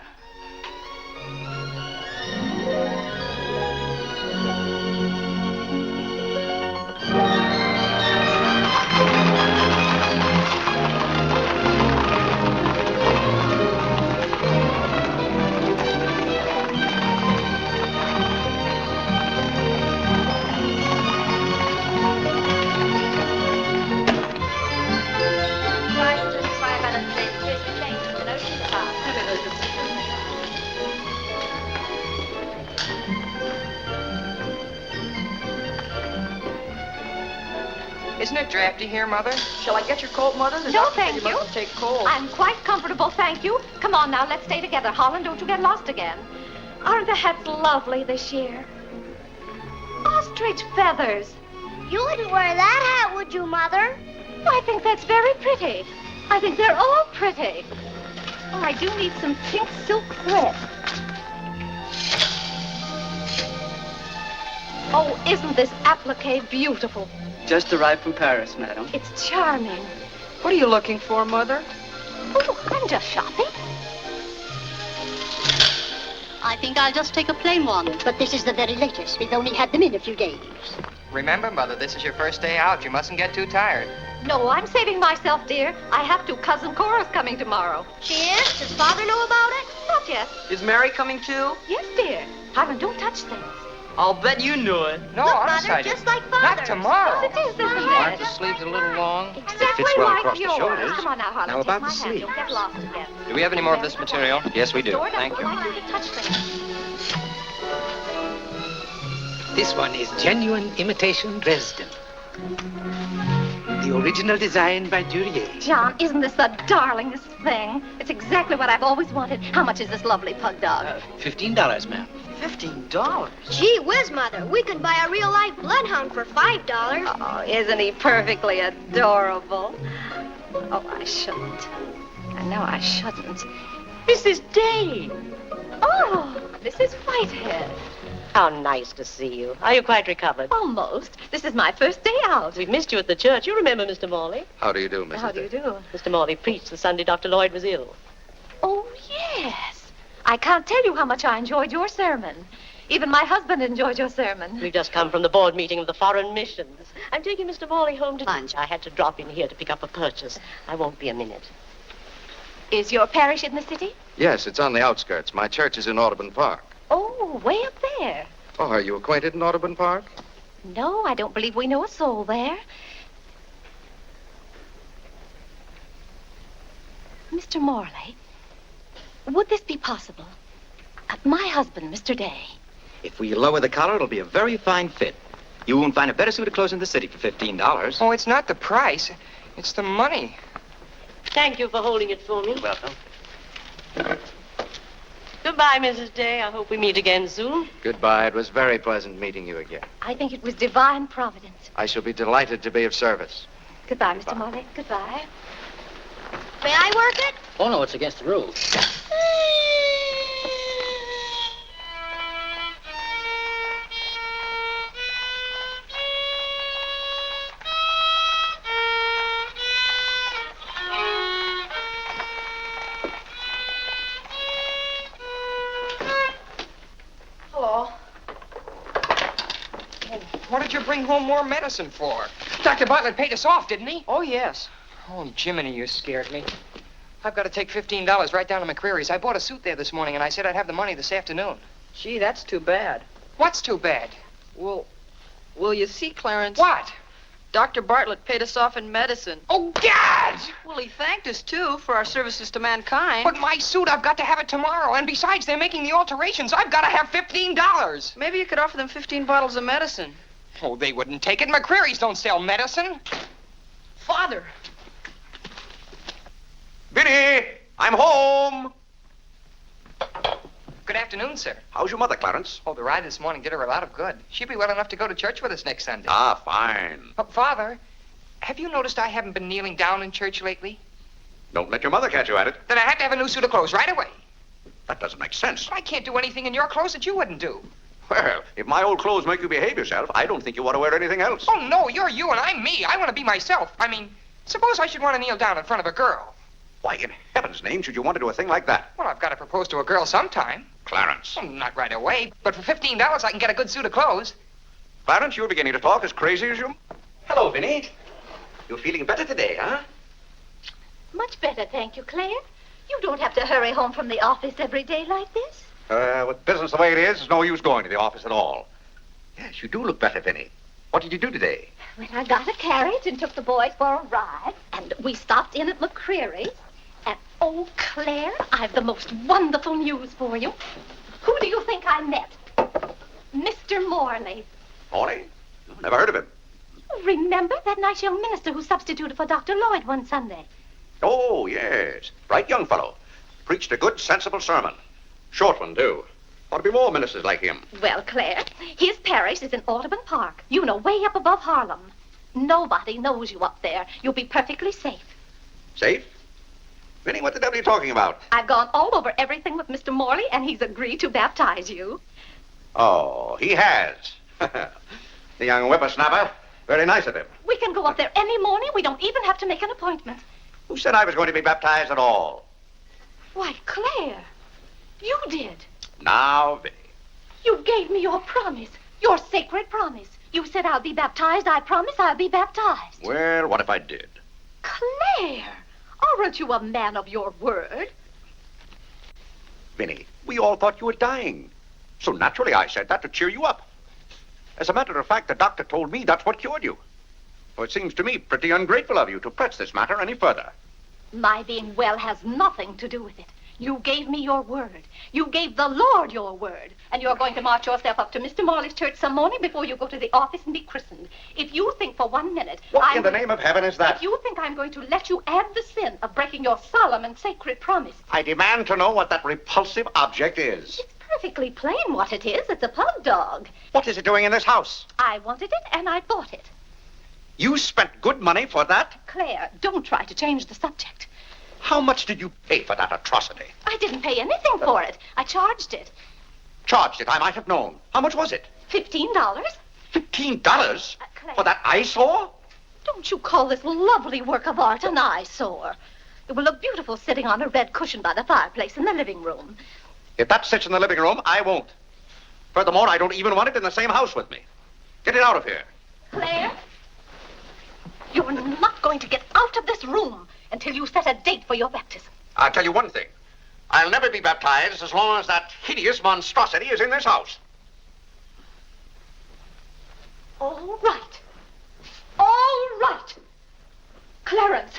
Isn't it drafty here, Mother? Shall I get your coat, Mother? The No, doctor said thank you you. mustn't take cold. I'm quite comfortable, thank you. Come on now, let's stay together. Holland, don't you get lost again. Aren't the hats lovely this year? Ostrich feathers. You wouldn't wear that hat, would you, Mother? I think that's very pretty. I think they're all pretty. Oh, I do need some pink silk thread. Oh, isn't this applique beautiful? Just arrived from Paris, madam. It's charming. What are you looking for, Mother? Oh, I'm just shopping. I think I'll just take a plain one. But this is the very latest. We've only had them in a few days. Remember, Mother, this is your first day out. You mustn't get too tired. No, I'm saving myself, dear. I have to. Cousin Cora's coming tomorrow. She is? Does Father know about it? Not yet. Is Mary coming too? Yes, dear. Hiram, don't touch things. I'll bet you knew it. No, Look, honest, Mother, I just didn't. like Father's. Not tomorrow. Yes, it is, isn't Aren't it? the sleeves a little long? Exactly Fits well like across the yours. shoulders. Come on now, Harlan. Now, about take my the hand. sleeve. You'll get lost again. Do we have any more of this material? Yes, we do. Dora Thank doesn't you. like you to touch things. This one is genuine imitation Dresden. The original design by Duryea. John, isn't this the darlingest thing? It's exactly what I've always wanted. How much is this lovely pug dog? $15, ma'am. $15? Gee whiz, Mother. We could buy a real-life bloodhound for $5. Oh, isn't he perfectly adorable? Oh, I shouldn't. I know I shouldn't. Mrs. Day. Oh, Mrs. Whitehead. How nice to see you. Are you quite recovered? Almost. This is my first day out. We've missed you at the church. You remember Mr. Morley? How do you do, Mrs. How do you do? Mr. Morley preached the Sunday Dr. Lloyd was ill. Oh, yes. I can't tell you how much I enjoyed your sermon. Even my husband enjoyed your sermon. We've just come from the board meeting of the Foreign Missions. I'm taking Mr. Morley home to lunch. I had to drop in here to pick up a purchase. I won't be a minute. Is your parish in the city? Yes, it's on the outskirts. My church is in Audubon Park. Oh, way up there. Oh, are you acquainted in Audubon Park? No, I don't believe we know a soul there. Mr. Morley, would this be possible? My husband, Mr. Day. If we lower the collar, it'll be a very fine fit. You won't find a better suit of clothes in the city for $15. Oh, it's not the price. It's the money. Thank you for holding it for me. You're welcome. Goodbye, Mrs. Day. I hope we meet again soon. Goodbye. It was very pleasant meeting you again. I think it was divine providence. I shall be delighted to be of service. Goodbye, Mr. Morley. Goodbye. May I work it? Oh, no, it's against the rules. Hello. What did you bring home more medicine for? Dr. Bartlett paid us off, didn't he? Oh, yes. Oh, Jiminy, you scared me. I've got to take $15 right down to McCreary's. I bought a suit there this morning, and I said I'd have the money this afternoon. Gee, that's too bad. What's too bad? Well, you see, Clarence. What? Dr. Bartlett paid us off in medicine. Oh, Gad! Well, he thanked us, too, for our services to mankind. But my suit, I've got to have it tomorrow. And besides, they're making the alterations. I've got to have $15. Maybe you could offer them 15 bottles of medicine. Oh, they wouldn't take it. McCreary's don't sell medicine. Father. Vinny, I'm home. Good afternoon, sir. How's your mother, Clarence? Oh, the ride this morning did her a lot of good. She'll be well enough to go to church with us next Sunday. Ah, fine. Father, have you noticed I haven't been kneeling down in church lately? Don't let your mother catch you at it. Then I have to have a new suit of clothes right away. That doesn't make sense. I can't do anything in your clothes that you wouldn't do. Well, if my old clothes make you behave yourself, I don't think you ought to wear anything else. Oh, no, you're you and I'm me. I want to be myself. I mean, suppose I should want to kneel down in front of a girl. Why, in heaven's name, should you want to do a thing like that? Well, I've got to propose to a girl sometime. Clarence. Well, not right away, but for $15 I can get a good suit of clothes. Clarence, you're beginning to talk as crazy as you... Hello, Vinny. You're feeling better today, huh? Much better, thank you, Claire. You don't have to hurry home from the office every day like this. With business the way it is, there's no use going to the office at all. Yes, you do look better, Vinny. What did you do today? Well, I got a carriage and took the boys for a ride, and we stopped in at McCreary's. And, oh, Claire, I've the most wonderful news for you. Who do you think I met? Mr. Morley. Morley? Never heard of him. remember that nice young minister who substituted for Dr. Lloyd one Sunday? Oh, yes. Bright young fellow. Preached a good, sensible sermon. Short one, too. Ought to be more ministers like him. Well, Claire, his parish is in Audubon Park. You know, way up above Harlem. Nobody knows you up there. You'll be perfectly safe. Safe? Vinny, what the devil are you talking about? I've gone all over everything with Mr. Morley, and he's agreed to baptize you. Oh, he has. The young whippersnapper. Very nice of him. We can go up there any morning. We don't even have to make an appointment. Who said I was going to be baptized at all? Why, Claire, you did. Now, Vinny. You gave me your promise, your sacred promise. You said I'll be baptized. I promise I'll be baptized. Well, what if I did? Claire, aren't you a man of your word? Vinny, we all thought you were dying. So naturally I said that to cheer you up. As a matter of fact, the doctor told me that's what cured you. Well, it seems to me pretty ungrateful of you to press this matter any further. My being well has nothing to do with it. You gave me your word. You gave the Lord your word. And you're going to march yourself up to Mr. Morley's church some morning before you go to the office and be christened. If you think for 1 minute... What in the name of heaven is that? If you think I'm going to let you add the sin of breaking your solemn and sacred promise... I demand to know what that repulsive object is. It's perfectly plain what it is. It's a pug dog. What is it doing in this house? I wanted it and I bought it. You spent good money for that? Claire, don't try to change the subject. How much did you pay for that atrocity? I didn't pay anything for it. I charged it. Charged it, I might have known. How much was it? $15. $15? Claire. For that eyesore? Don't you call this lovely work of art an eyesore? It will look beautiful sitting on a red cushion by the fireplace in the living room. If that sits in the living room, I won't. Furthermore, I don't even want it in the same house with me. Get it out of here. Claire, you're not going to get out of this room until you set a date for your baptism. I'll tell you one thing. I'll never be baptized as long as that hideous monstrosity is in this house. All right. All right. Clarence.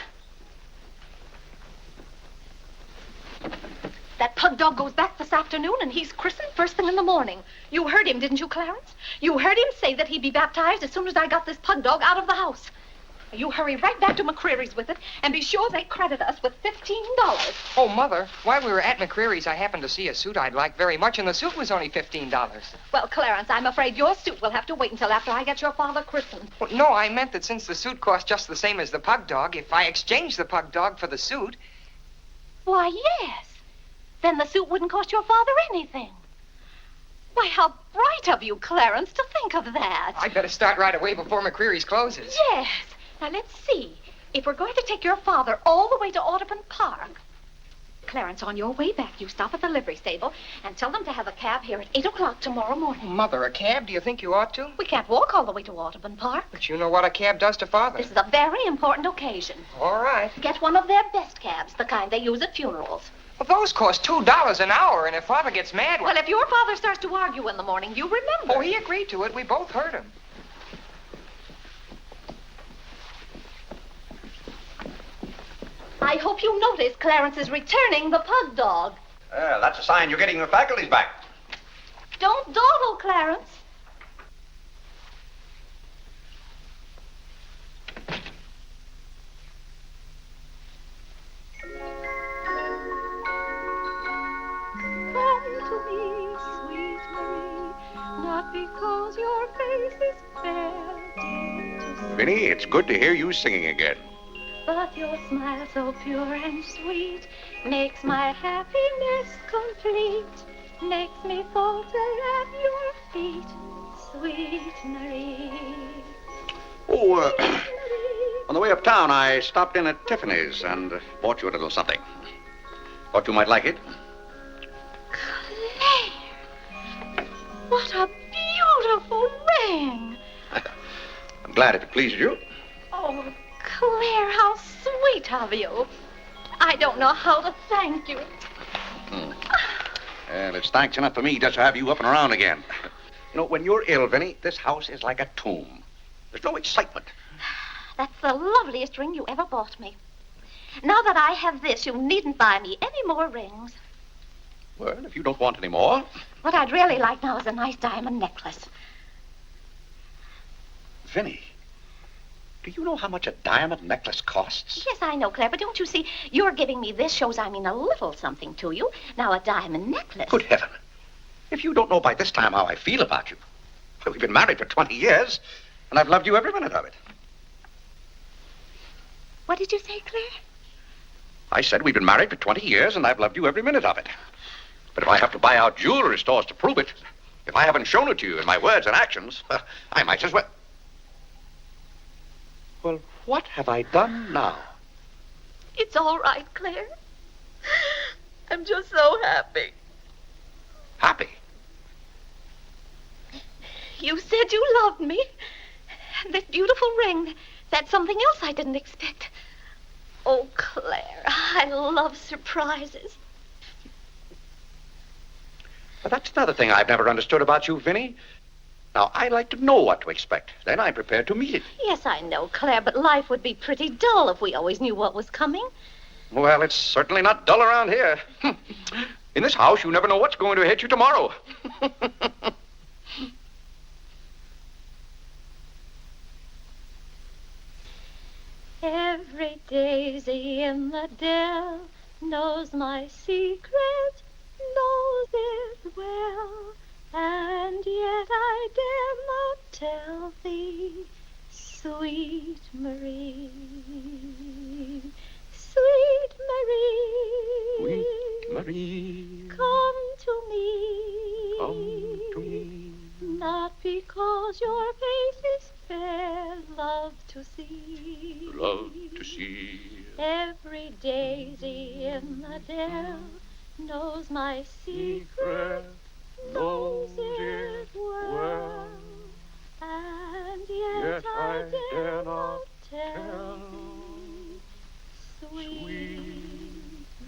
That pug dog goes back this afternoon, and he's christened first thing in the morning. You heard him, didn't you, Clarence? You heard him say that he'd be baptized as soon as I got this pug dog out of the house. You hurry right back to McCreary's with it, and be sure they credit us with $15. Oh, Mother, while we were at McCreary's, I happened to see a suit I'd like very much, and the suit was only $15. Well, Clarence, I'm afraid your suit will have to wait until after I get your father christened. Well, no, I meant that since the suit cost just the same as the pug dog, if I exchanged the pug dog for the suit... Why, yes. Then the suit wouldn't cost your father anything. Why, how bright of you, Clarence, to think of that. I'd better start right away before McCreary's closes. Yes. Now, let's see. If we're going to take your father all the way to Audubon Park... Clarence, on your way back, you stop at the livery stable and tell them to have a cab here at 8 o'clock tomorrow morning. Mother, a cab? Do you think you ought to? We can't walk all the way to Audubon Park. But you know what a cab does to Father. This is a very important occasion. All right. Get one of their best cabs, the kind they use at funerals. Well, those cost $2 an hour, and if Father gets mad... Well, if your father starts to argue in the morning, you remember. Oh, he agreed to it. We both heard him. I hope you notice Clarence is returning the pug dog. Well, that's a sign you're getting your faculties back. Don't dawdle, Clarence. Come to me, sweet Marie, not because your face is fair, dear to see. Vinny, it's good to hear you singing again. But your smile so pure and sweet makes my happiness complete, makes me falter at your feet, sweet Marie. Oh, on the way uptown, I stopped in at Tiffany's and bought you a little something. Thought you might like it. Claire! What a beautiful ring! I'm glad it pleased you. Oh, Claire, how sweet of you. I don't know how to thank you. Well, it's thanks enough for me just to have you up and around again. You know, when you're ill, Vinny, this house is like a tomb. There's no excitement. That's the loveliest ring you ever bought me. Now that I have this, you needn't buy me any more rings. Well, if you don't want any more... What I'd really like now is a nice diamond necklace. Vinny, Do you know how much a diamond necklace costs? Yes, I know, Claire, but don't you see, you're giving me this shows I mean a little something to you. Now, a diamond necklace. Good heaven. If you don't know by this time how I feel about you. Well, we've been married for 20 years, and I've loved you every minute of it. What did you say, Claire? I said we've been married for 20 years, and I've loved you every minute of it. But if I have to buy out jewelry stores to prove it, if I haven't shown it to you in my words and actions, well, I might as well... Well, what have I done now? It's all right, Claire. I'm just so happy. Happy? You said you loved me. And that beautiful ring, that's something else I didn't expect. Oh, Claire, I love surprises. But that's another thing I've never understood about you, Vinnie. Now, I like to know what to expect. Then I'm prepared to meet it. Yes, I know, Claire, but life would be pretty dull if we always knew what was coming. Well, it's certainly not dull around here. In this house, you never know what's going to hit you tomorrow. Every daisy in the dell knows my secret, knows it well, and yet I dare not tell thee, sweet Marie, sweet Marie, Sweet Marie, come to me, come to me. not because your face is fair, love to see. Love to see. Every daisy in the dell knows my secret, knows it well, and yet I dare not tell, sweet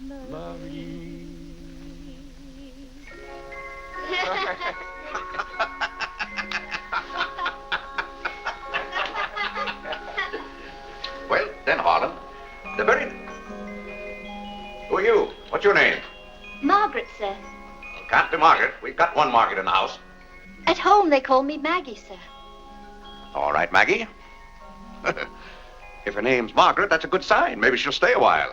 Marie. Well, then, Harlan, the very... Who are you? What's your name? Margaret, sir. Can't be Margaret. We've got one Margaret in the house. At home, they call me Maggie, sir. All right, Maggie. If her name's Margaret, that's a good sign. Maybe she'll stay a while.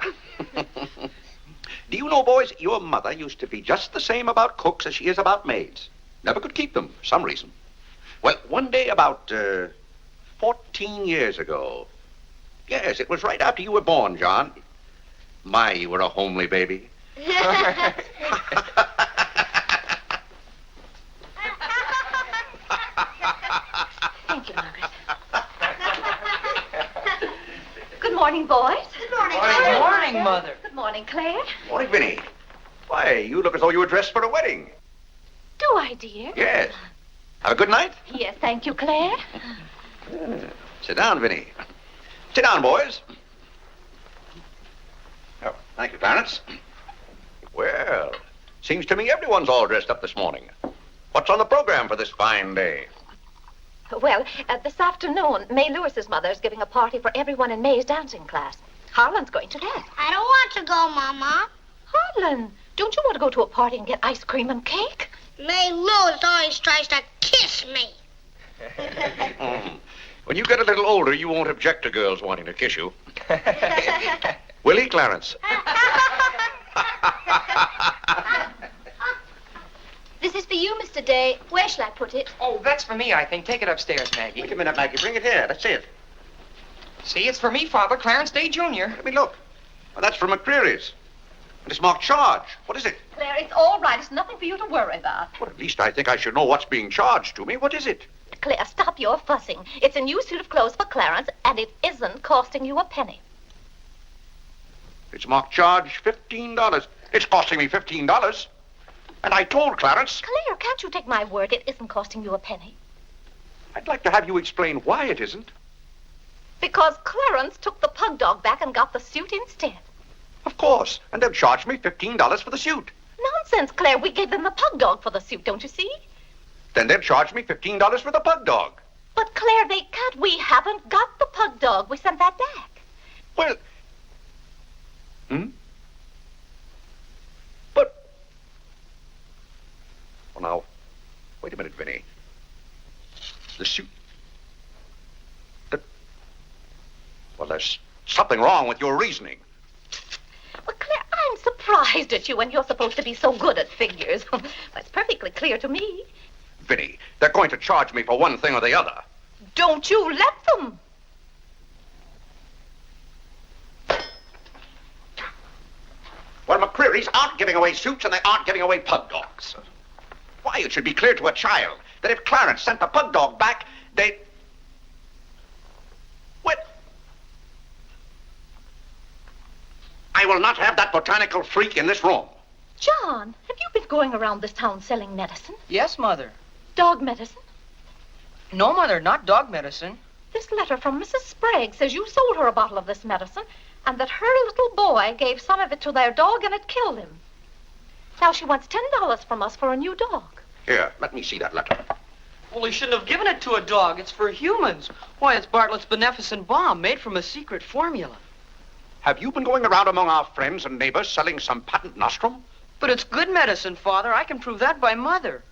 Do you know, boys, your mother used to be just the same about cooks as she is about maids. Never could keep them for some reason. Well, one day about 14 years ago. Yes, it was right after you were born, John. My, you were a homely baby. Thank you, Margaret. Good morning, boys. Good morning, Good morning, Mother. Good morning, Claire. Morning, Vinnie. Why, you look as though you were dressed for a wedding. Do I, dear? Yes. Have a good night. Yes, thank you, Claire. Sit down, Vinnie. Sit down, boys. Oh, thank you, Clarence. Well, seems to me everyone's all dressed up this morning. What's on the program for this fine day? Well, this afternoon, May Lewis's mother is giving a party for everyone in May's dancing class. Harlan's going to that. I don't want to go, Mama. Harlan, don't you want to go to a party and get ice cream and cake? May Lewis always tries to kiss me. When you get a little older, you won't object to girls wanting to kiss you. Will he, Clarence? This is for you, Mr. Day. Where shall I put it? Oh, that's for me, I think. Take it upstairs, Maggie. Wait a minute, Maggie. Bring it here. Let's see it. See, it's for me, Father, Clarence Day, Jr. Let me look. Well, that's from McCreary's. And it's marked charge. What is it? Claire, it's all right. It's nothing for you to worry about. Well, at least I think I should know what's being charged to me. What is it? Claire, stop your fussing. It's a new suit of clothes for Clarence, and it isn't costing you a penny. It's marked charge $15. It's costing me $15. And I told Clarence... Claire, can't you take my word? It isn't costing you a penny. I'd like to have you explain why it isn't. Because Clarence took the pug dog back and got the suit instead. Of course. And they'll charge me $15 for the suit. Nonsense, Claire. We gave them the pug dog for the suit, don't you see? Then they'll charge me $15 for the pug dog. But, Claire, they can't. We haven't got the pug dog. We sent that back. Well... But... Well, now, wait a minute, Vinnie. The suit... Well, there's something wrong with your reasoning. Well, Claire, I'm surprised at you when you're supposed to be so good at figures. That's perfectly clear to me. Vinny, they're going to charge me for one thing or the other. Don't you let them. Well, McCreary's aren't giving away suits and they aren't giving away pug dogs. Why, it should be clear to a child that if Clarence sent the pug dog back, they... What? I will not have that botanical freak in this room. John, have you been going around this town selling medicine? Yes, Mother. Dog medicine? No, Mother, not dog medicine. This letter from Mrs. Sprague says you sold her a bottle of this medicine and that her little boy gave some of it to their dog and it killed him. Now she wants $10 from us for a new dog. Here, let me see that letter. Well, he shouldn't have given it to a dog. It's for humans. Why, it's Bartlett's beneficent balm made from a secret formula. Have you been going around among our friends and neighbors selling some patent nostrum? But it's good medicine, Father. I can prove that by Mother.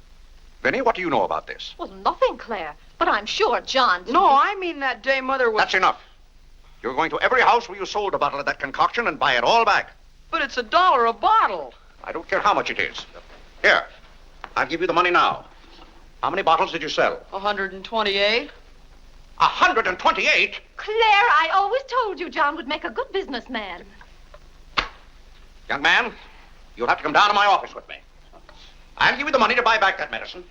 Vinny, what do you know about this? Well, nothing, Claire. But I'm sure John... No, I mean that day Mother was... That's enough. You're going to every house where you sold a bottle of that concoction and buy it all back. But it's $1 a bottle. I don't care how much it is. Here, I'll give you the money now. How many bottles did you sell? 128. 128? Claire, I always told you John would make a good businessman. Young man, you'll have to come down to my office with me. I'll give you the money to buy back that medicine.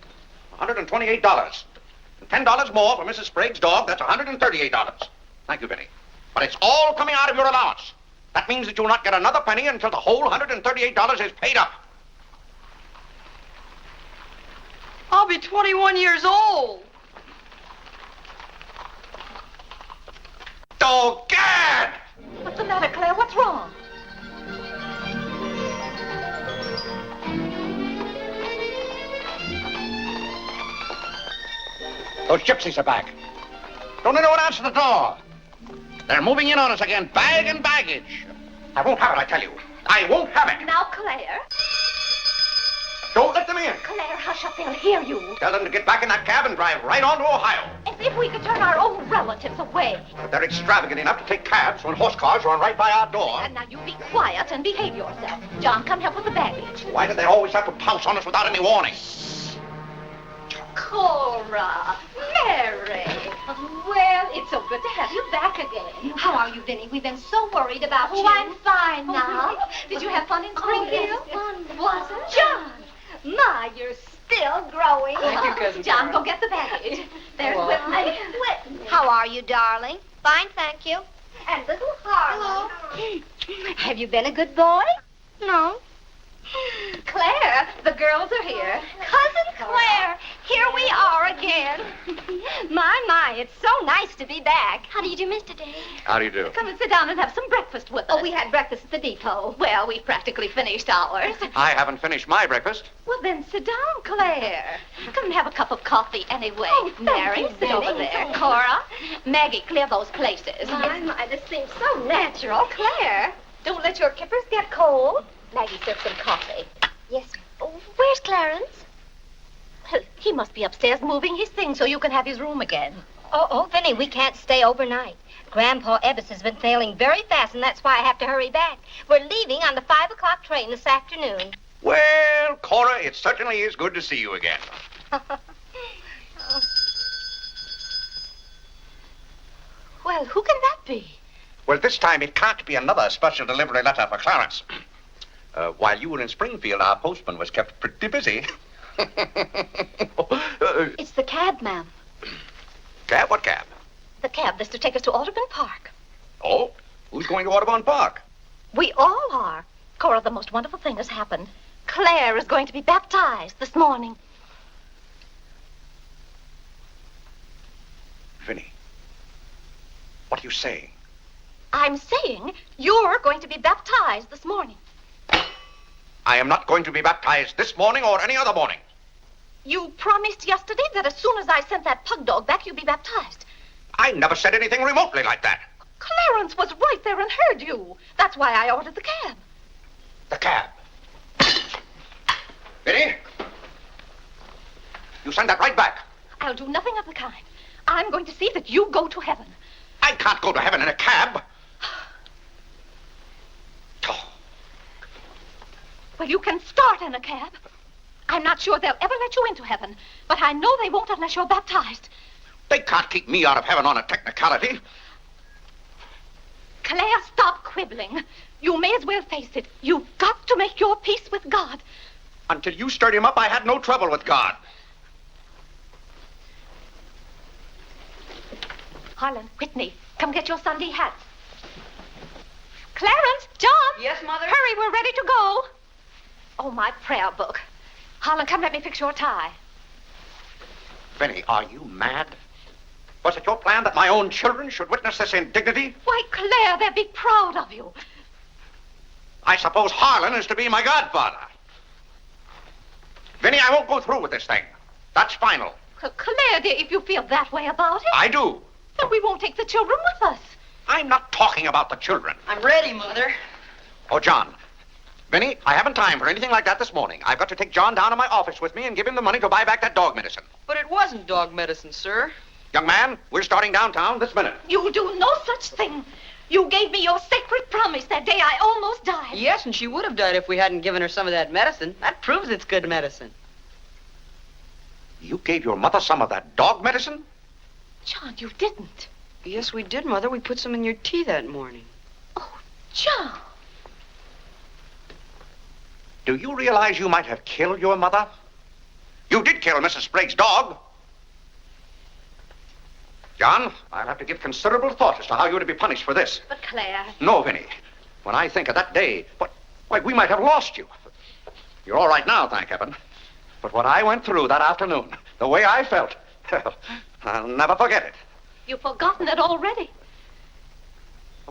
$128. And $10 more for Mrs. Sprague's dog. That's $138. Thank you, Vinny. But it's all coming out of your allowance. That means that you'll not get another penny until the whole $138 is paid up. I'll be 21 years old. Dog-gad! What's the matter, Claire? What's wrong? Those gypsies are back. Don't anyone answer the door. They're moving in on us again, bag and baggage. I won't have it, I tell you. I won't have it. Now, Claire. Don't let them in. Claire, hush up. They'll hear you. Tell them to get back in that cab and drive right on to Ohio. As if we could turn our own relatives away. But they're extravagant enough to take cabs when horse cars run right by our door. And now you be quiet and behave yourself. John, come help with the baggage. Why do they always have to pounce on us without any warning? Cora, Mary. Well, it's so good to have you back again. How are you, Vinny? We've been so worried about you. I'm fine now. Did you have fun in Springfield? Was it? John! My, you're still growing. Thank you, Cousin John, Cora. go get the baggage. There's Hello. Whitney. How are you, darling? Fine, thank you. And little Harlow. Have you been a good boy? No. Claire, the girls are here. Cousin Claire, here we are again. My, it's so nice to be back. How do you do, Mr. Day? How do you do? Come and sit down and have some breakfast with us. Oh, we had breakfast at the depot. Well, we've practically finished ours. I haven't finished my breakfast. Well, then sit down, Claire. Come and have a cup of coffee anyway. Oh, thank Mary, you, sit over Vinny. there. Cora, Maggie, clear those places. My, this seems so natural. Claire, don't let your kippers get cold. Maggie, serve some coffee. Yes, Oh, where's Clarence? Well, he must be upstairs moving his things so you can have his room again. Oh, Vinny, we can't stay overnight. Grandpa Ebbs has been sailing very fast, and that's why I have to hurry back. We're leaving on the 5 o'clock train this afternoon. Well, Cora, it certainly is good to see you again. Well, who can that be? Well, this time it can't be another special delivery letter for Clarence. While you were in Springfield, our postman was kept pretty busy. It's the cab, ma'am. Cab? What cab? The cab that's to take us to Audubon Park. Oh, who's going to Audubon Park? We all are. Cora, the most wonderful thing has happened. Claire is going to be baptized this morning. Vinny, what are you saying? I'm saying you're going to be baptized this morning. I am not going to be baptized this morning or any other morning. You promised yesterday that as soon as I sent that pug dog back, you'd be baptized. I never said anything remotely like that. Clarence was right there and heard you. That's why I ordered the cab. The cab. Vinny, you send that right back. I'll do nothing of the kind. I'm going to see that you go to heaven. I can't go to heaven in a cab. Well, you can start in a cab. I'm not sure they'll ever let you into heaven, but I know they won't unless you're baptized. They can't keep me out of heaven on a technicality. Claire, stop quibbling. You may as well face it. You've got to make your peace with God. Until you stirred him up, I had no trouble with God. Harlan, Whitney, come get your Sunday hats. Clarence, John. Yes, Mother? Hurry, we're ready to go. Oh, my prayer book. Harlan, come let me fix your tie. Benny, are you mad? Was it your plan that my own children should witness this indignity? Why, Claire, they'll be proud of you. I suppose Harlan is to be my godfather. Vinny, I won't go through with this thing. That's final. Claire, dear, if you feel that way about it. I do. Then we won't take the children with us. I'm not talking about the children. I'm ready, Mother. Oh, John. Vinny, I haven't time for anything like that this morning. I've got to take John down to my office with me and give him the money to buy back that dog medicine. But it wasn't dog medicine, sir. Young man, we're starting downtown this minute. You'll do no such thing. You gave me your sacred promise that day I almost died. Yes, and she would have died if we hadn't given her some of that medicine. That proves it's good medicine. You gave your mother some of that dog medicine? John, you didn't. Yes, we did, Mother. We put some in your tea that morning. Oh, John. Do you realize you might have killed your mother? You did kill Mrs. Sprague's dog. John, I'll have to give considerable thought as to how you're to be punished for this. But Claire... No, Vinny. When I think of that day, why, we might have lost you. You're all right now, thank heaven. But what I went through that afternoon, the way I felt, I'll never forget it. You've forgotten it already.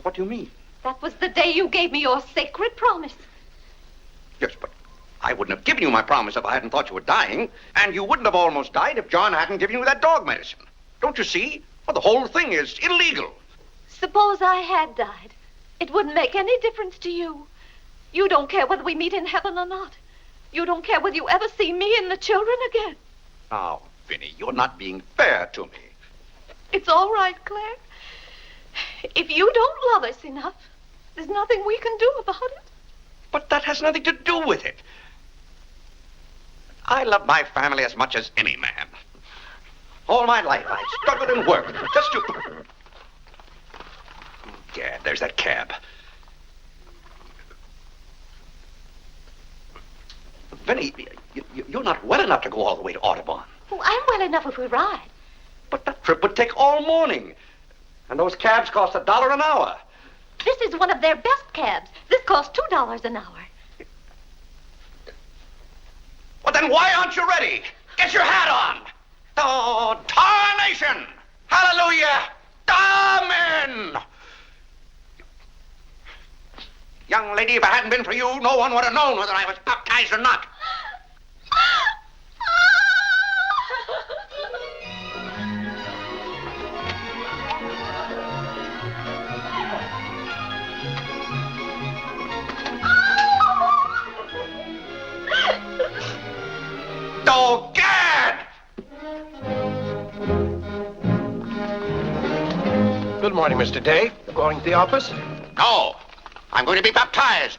What do you mean? That was the day you gave me your sacred promise. Yes, but I wouldn't have given you my promise if I hadn't thought you were dying. And you wouldn't have almost died if John hadn't given you that dog medicine. Don't you see? Well, the whole thing is illegal. Suppose I had died. It wouldn't make any difference to you. You don't care whether we meet in heaven or not. You don't care whether you ever see me and the children again. Now, Vinny, you're not being fair to me. It's all right, Claire. If you don't love us enough, there's nothing we can do about it. But that has nothing to do with it. I love my family as much as any man. All my life, I've struggled and worked just to... Yeah, there's that cab. Vinny, you're not well enough to go all the way to Audubon. Oh, I'm well enough if we ride. But that trip would take all morning. And those cabs cost $1 an hour. This is one of their best cabs. This costs $2 an hour. Well, then why aren't you ready? Get your hat on. Oh, tarnation! Hallelujah! Amen! Young lady, if it hadn't been for you, no one would have known whether I was baptized or not. Oh, Gad! Good morning, Mr. Day. Going to the office? No. I'm going to be baptized.